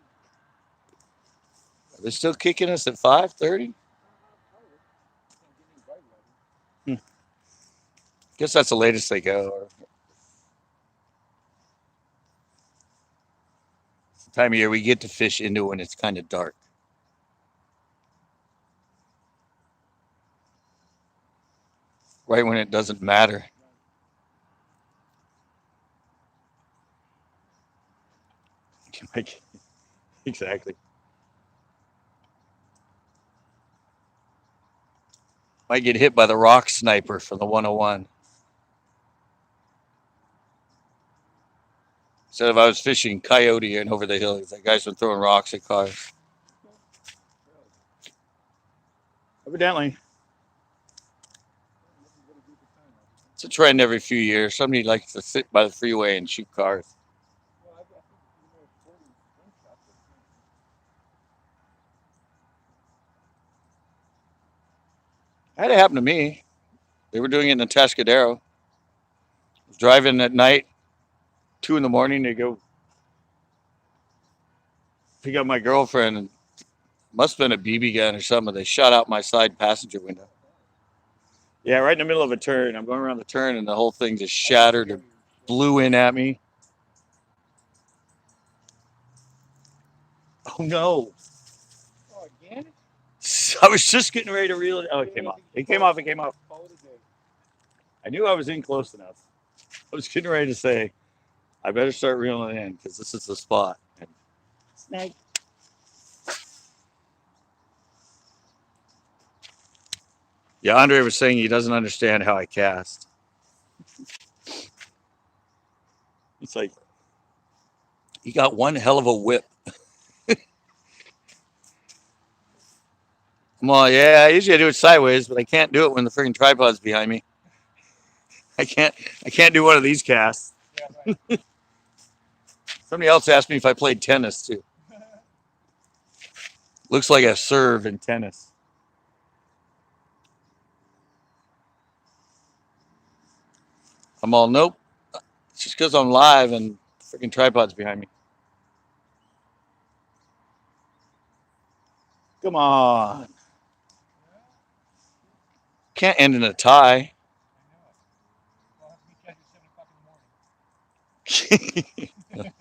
Are they still kicking us at 5:30? Guess that's the latest they go. It's the time of year we get to fish into when it's kind of dark. Right when it doesn't matter. Exactly. Might get hit by the rock sniper from the 101. Instead of I was fishing coyote and over the hill, that guy's been throwing rocks at cars. Evidently. It's a trend every few years. Somebody likes to sit by the freeway and shoot cars. That happened to me. They were doing it in the Tascadero. I was driving at night, 2 in the morning to go pick up my girlfriend, and must have been a BB gun or something. They shot out my side passenger window. Yeah, right in the middle of a turn. I'm going around the turn, and the whole thing just shattered and blew in at me. Oh no! Oh, again? I was just getting ready to reel it. Oh, it came off. It came off. It came off. I knew I was in close enough. I was getting ready to say, I better start reeling it in because this is the spot. And snag. Yeah, Andre was saying he doesn't understand how I cast. It's like, he got one hell of a whip. Well, yeah, usually I do it sideways, but I can't do it when the freaking tripod's behind me. I can't do one of these casts. Yeah, right. Somebody else asked me if I played tennis too. Looks like a serve in tennis. I'm all, nope. It's just because I'm live and freaking tripod's behind me. Come on. Can't end in a tie. I know. Well, I'll have to be catching 7 o'clock in the morning.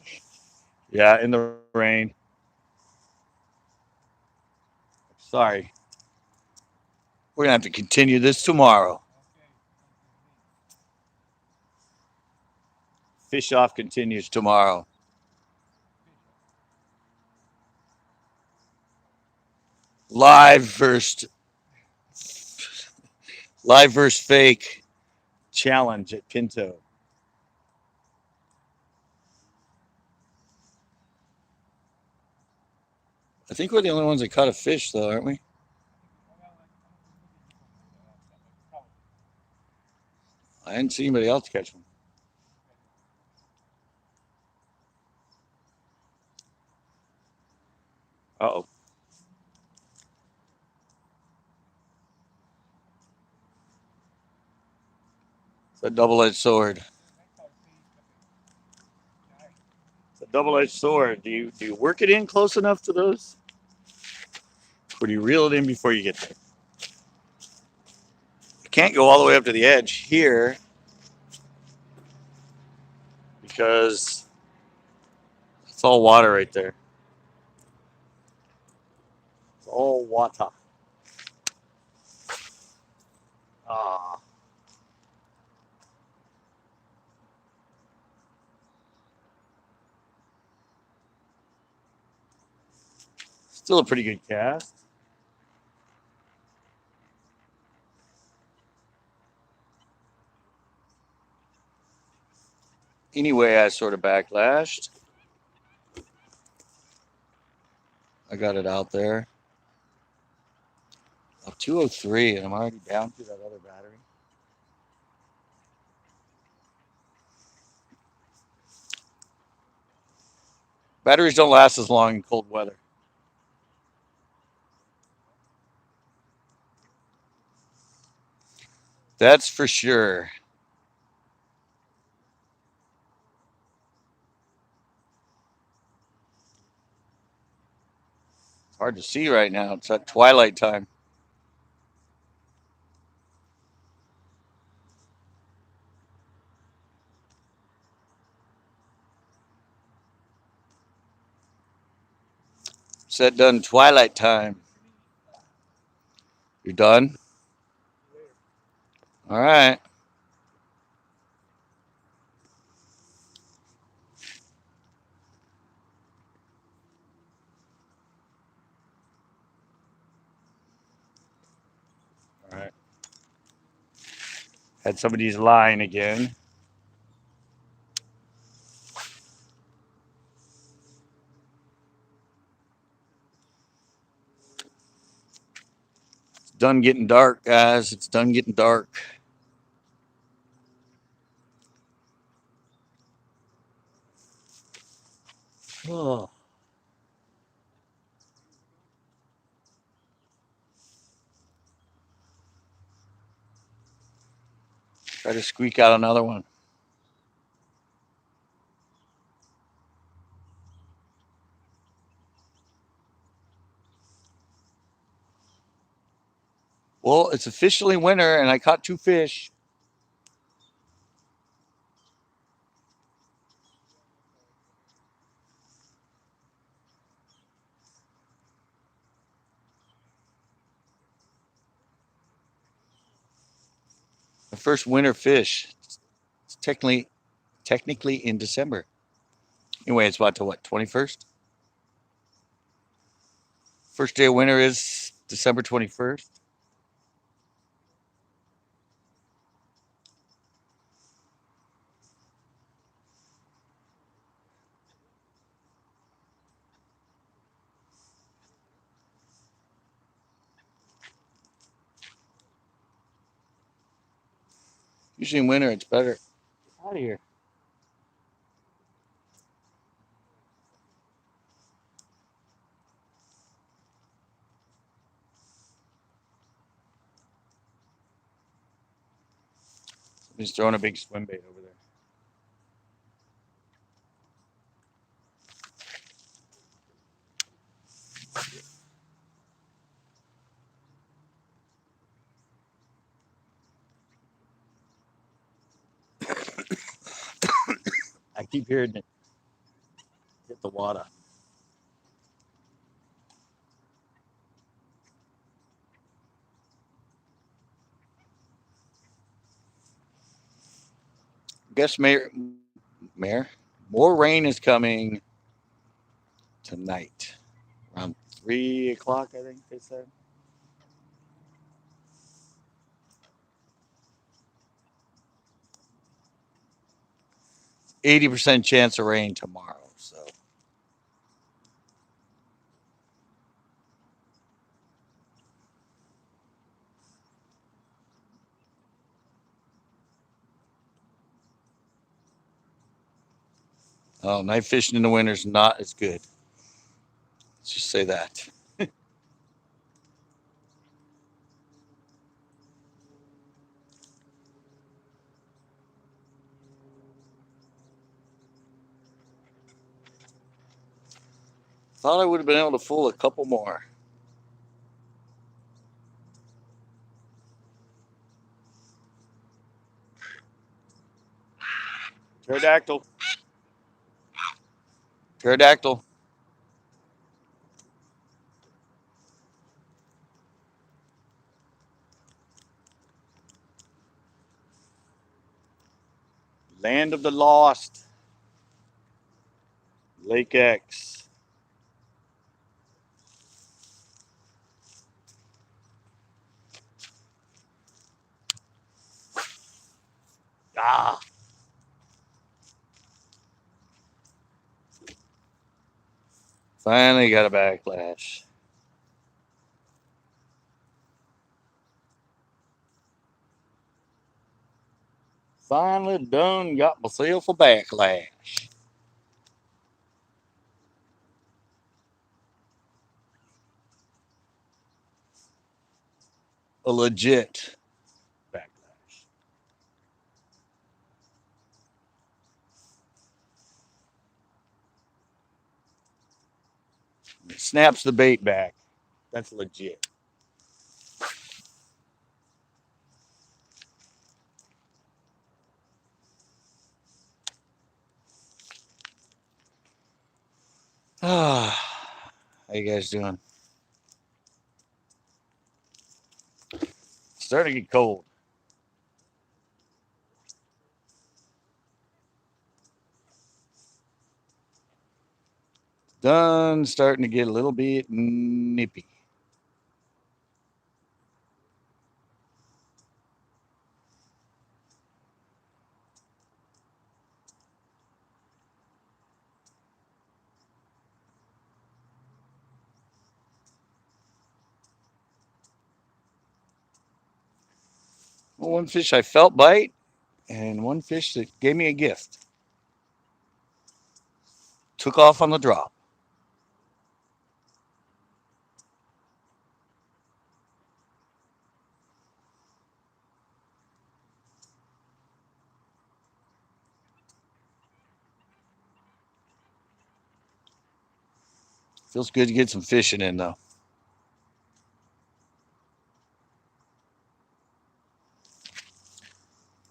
Yeah, in the rain. Sorry. We're going to have to continue this tomorrow. Okay, sounds good to me. Fish off continues tomorrow. Fish off. Live versus live versus fake challenge at Pinto. I think we're the only ones that caught a fish, though, aren't we? I think we. Oh, well, I don't think we did before this stuff. Like probably. I didn't see anybody else catch one. Okay. Uh oh. It's a double edged sword. Nice color fade. Okay. Nice. It's a double edged sword. Do you work it in close enough to those? Or do you reel it in before you get there? You can't go all the way up to the edge here because it's all water right there. It's all water. Ah, still a pretty good cast. Anyway, I sort of backlashed. I got it out there. 203, and I'm already down to that other battery. Batteries don't last as long in cold weather. That's for sure. It's hard to see right now. It's at twilight time. Set done twilight time. You done? See you later. All right. All right. Had somebody's line again. It's done getting dark, guys. It's done getting dark. Oh. Try to squeak out another one. Well, it's officially winter, and I caught two fish. The first winter fish. It's technically in December. Anyway, it's about to what, 21st? First day of winter is December 21st. Usually in winter, it's better. Get out of here. He's throwing a big swim bait over there. I keep hearing it hit the water. Guess Mayor, more rain is coming tonight around 3 o'clock. I think they said. 80% chance of rain tomorrow. So night fishing in the winter is not as good. Let's just say that. Thought I would have been able to fool a couple more. Pterodactyl. Pterodactyl. Land of the Lost. Lake X. Ah. Finally got a backlash. Finally done got myself a backlash. A legit backlash. It snaps the bait back. That's legit. Ah, how you guys doing? Starting to get cold. Done starting to get a little bit nippy. Well, one fish I felt bite, and one fish that gave me a gift. Took off on the drop. Feels good to get some fishing in, though.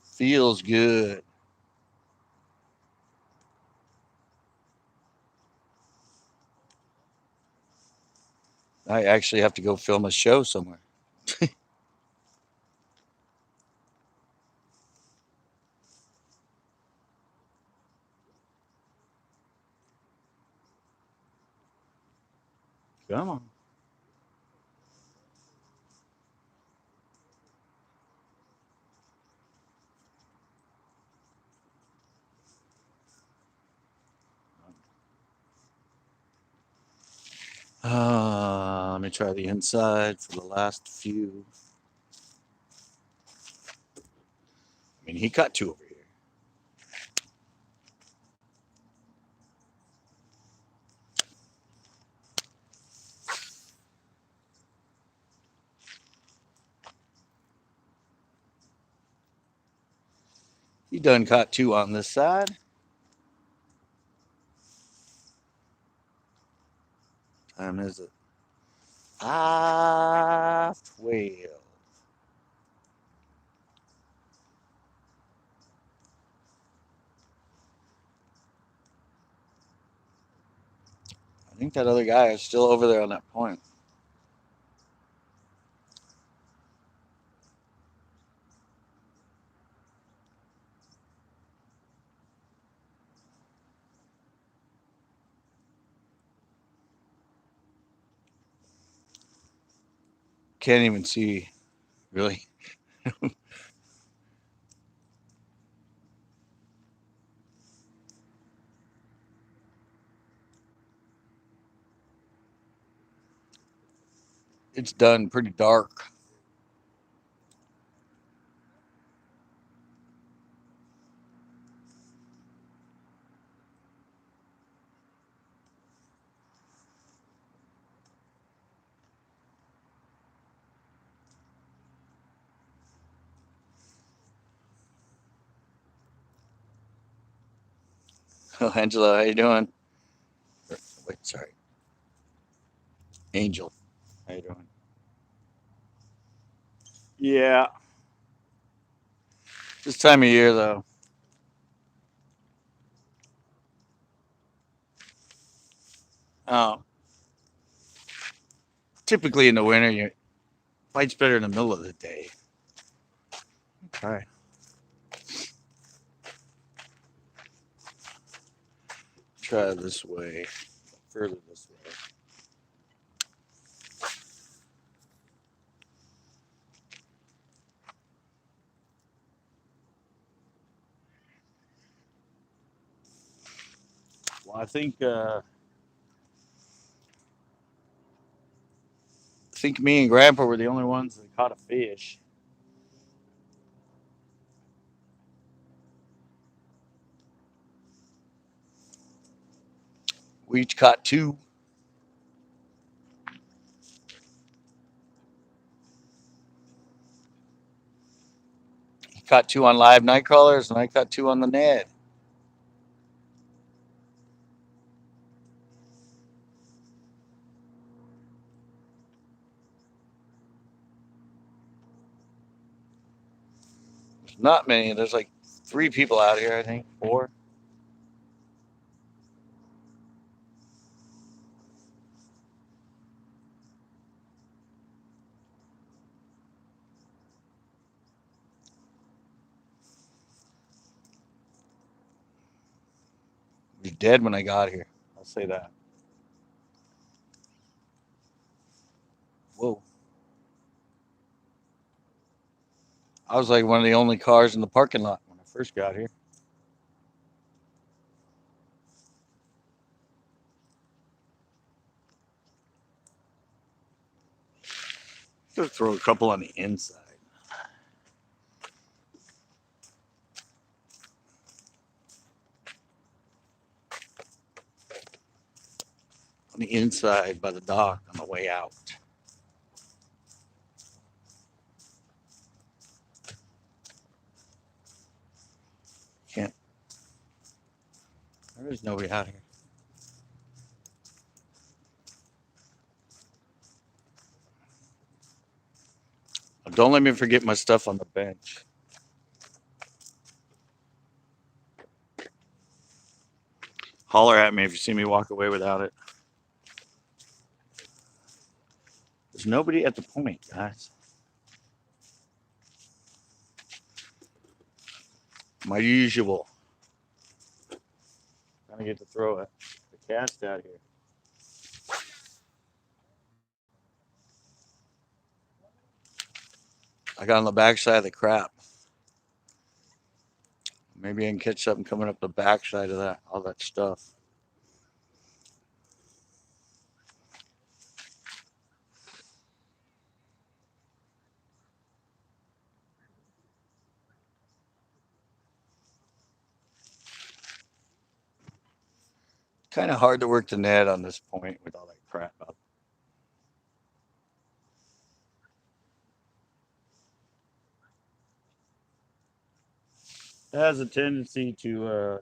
Feels good. I actually have to go film a show somewhere. Come on. Let me try the inside for the last few. I mean, he caught two over here. He done caught 2 on this side. Time is it? 12. I think that other guy is still over there on that point. Can't even see, really. It's done pretty dark. Oh, Angela, how you doing? Wait, sorry. Angel, how you doing? Yeah. This time of year, though. Oh, typically in the winter, you fight's better in the middle of the day. Okay. Try this way, further this way. Well, I think me and Grandpa were the only ones that caught a fish. We each caught 2. He caught 2 on live night crawlers, and I caught 2 on the net. There's not many. There's like 3 people out here, I think, 4. He was dead when I got here. I'll say that. Whoa. I was like one of the only cars in the parking lot when I first got here. Just throw a couple on the inside. On the inside by the dock on the way out. Can't. There is nobody out here. Don't let me forget my stuff on the bench. Holler at me if you see me walk away without it. There's nobody at the point, guys. My usual. Trying to get to throw the cast out here. I got on the backside of the crap. Maybe I can catch something coming up the backside of that, all that stuff. Kind of hard to work the net on this point with all that crap up. It has a tendency to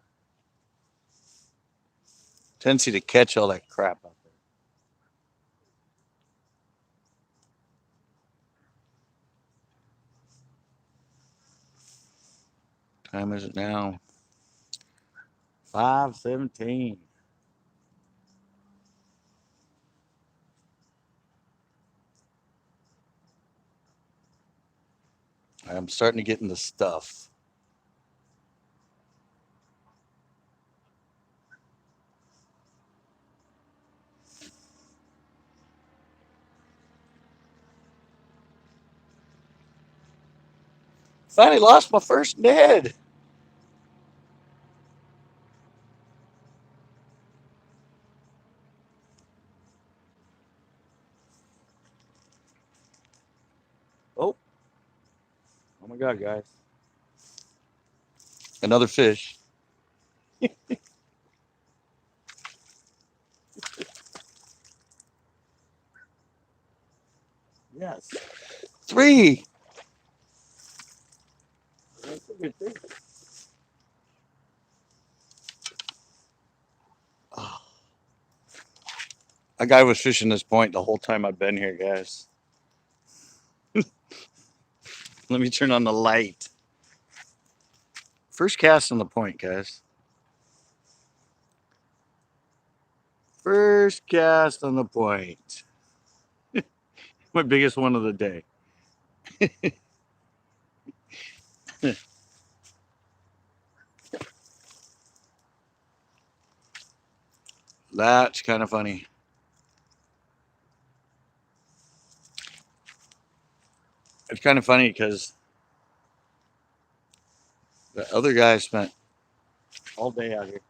catch all that crap out there. Time is it now? 5:17. I'm starting to get in the stuff. Finally lost my first Ned. Oh, oh my God, guys. Another fish. Yes. Three. That's a good thing. Oh, a guy was fishing this point the whole time I've been here, guys. Let me turn on the light. First cast on the point, guys. First cast on the point. My biggest one of the day. That's kind of funny. It's kind of funny because the other guy spent all day out here.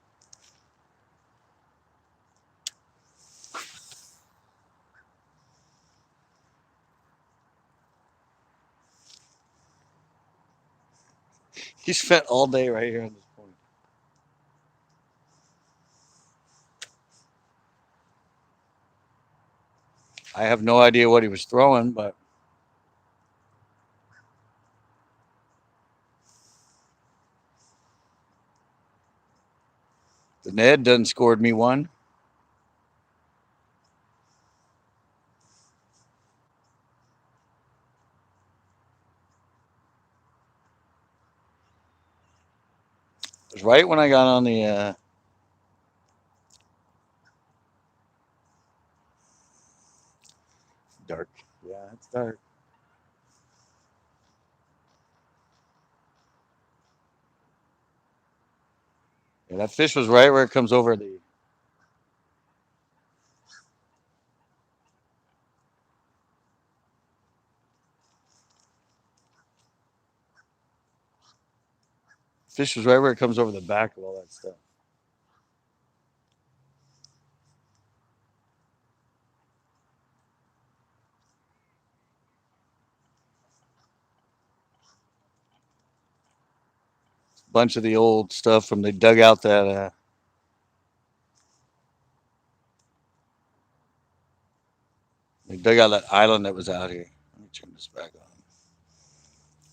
He spent all day right here on this point. I have no idea what he was throwing, but the Ned done scored me one. It was right when I got on the dark. Yeah, it's dark. Yeah, that fish was right where it comes over the. Fish was right where it comes over the back of all that stuff. Bunch of the old stuff from they dug out that they dug out that island that was out here. Let me turn this back on.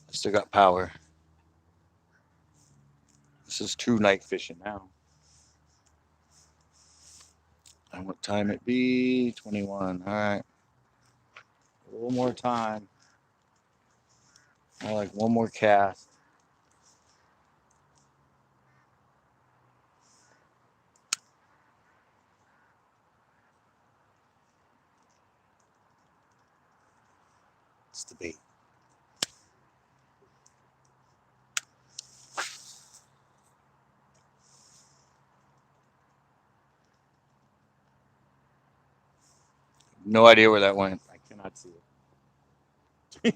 I still got power. This is true night fishing now. And what time it be? 21. All right. A little more time. I like one more cast. It's the bait. No idea where that went. I cannot see it.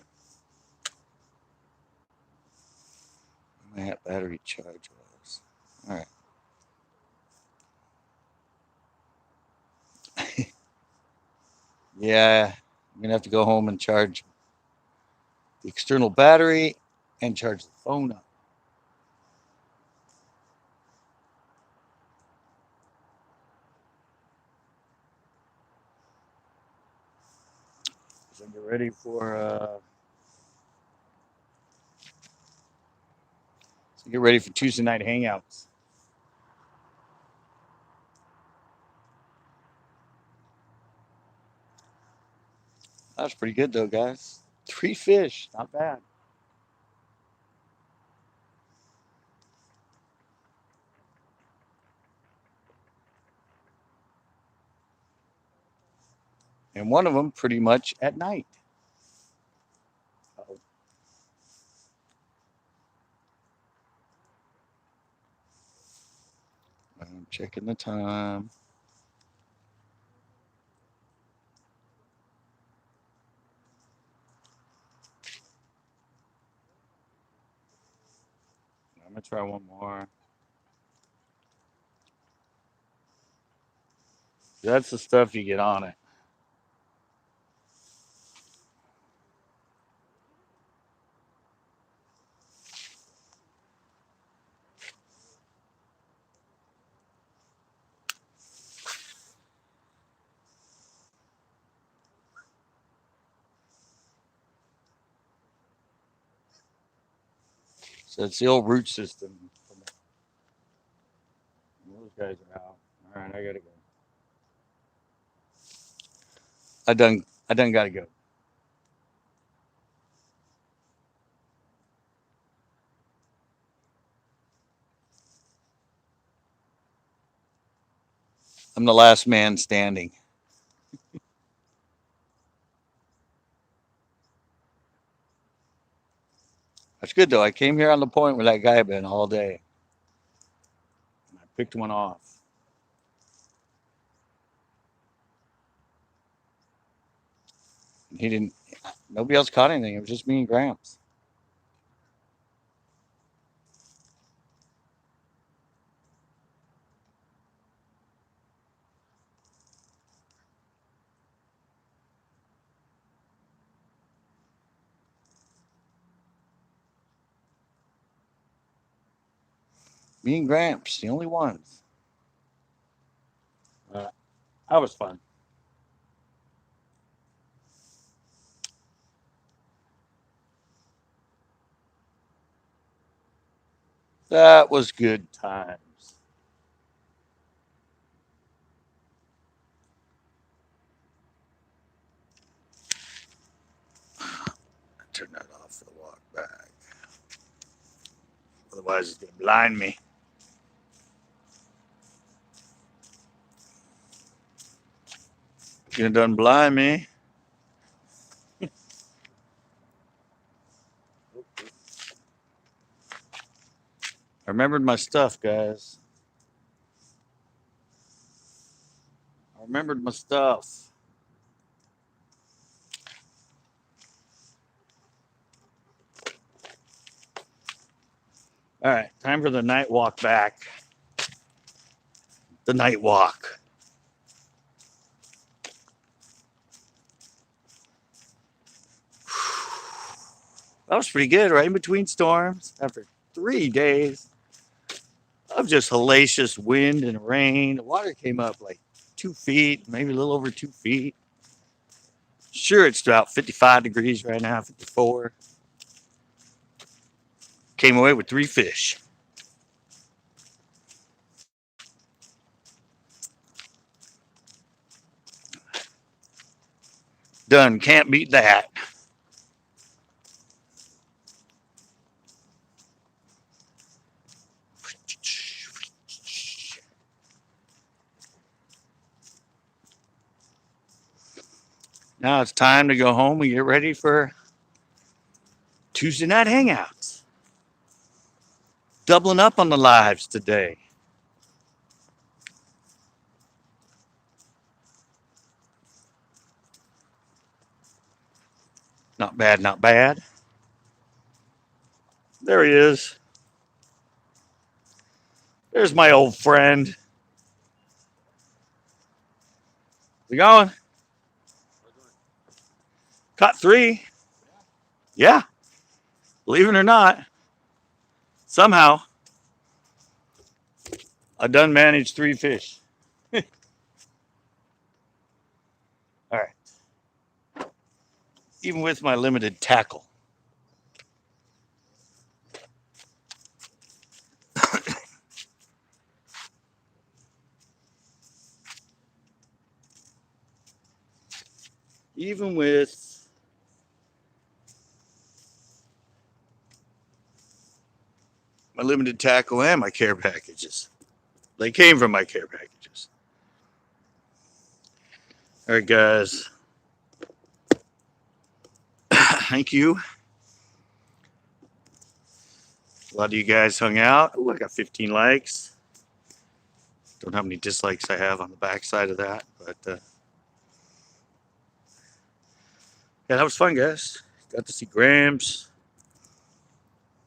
My battery charge was. All right. Yeah, I'm gonna have to go home and charge the external battery and charge the phone up. So get ready for Get ready for Tuesday night hangouts. That's pretty good though, guys. 3 fish, not bad. And one of them pretty much at night. Uh-oh. I'm checking the time. I'm gonna try one more. That's the stuff you get on it. So it's the old root system. Those guys are out. All right, I gotta go. I done gotta go. I'm the last man standing. That's good though. I came here on the point where that guy been all day. And I picked one off. And he didn't. Nobody else caught anything. It was just me and Gramps. Me and Gramps, the only ones. Uh, that was fun. That was good times. Turn that off for the walk back. Otherwise, it's gonna blind me. It's gonna done blind me. I remembered my stuff, guys. I remembered my stuff. All right, time for the night walk back. The night walk. That was pretty good, right? In between storms, after 3 days of just hellacious wind and rain, the water came up like 2 feet, maybe a little over 2 feet. Sure, it's about 55 degrees right now, 54. Came away with 3 fish. Done. Can't beat that. Now it's time to go home and get ready for Tuesday night hangouts. Doubling up on the lives today. Not bad, not bad. There he is. There's my old friend. Is he going? Caught 3. Yeah, believe it or not, somehow I done managed 3 fish. All right. Even with my limited tackle. even with my limited tackle and my care packages. They came from my care packages. All right, guys. Thank you. A lot of you guys hung out. Oh, I got 15 likes. Don't know how many dislikes I have on the back side of that, but yeah, that was fun, guys. Got to see Gramps.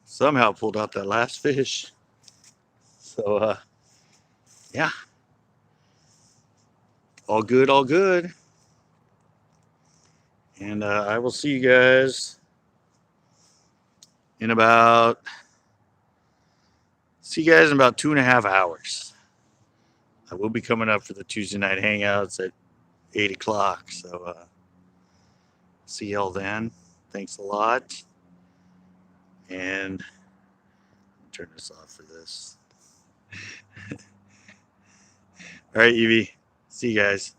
Somehow pulled out that last fish. So, yeah. All good, all good. And I will see you guys in about 2.5 hours. I will be coming up for the Tuesday night hangouts at 8 o'clock. So see y'all then. Thanks a lot. And turn this off for this. All right, Evie. See you guys.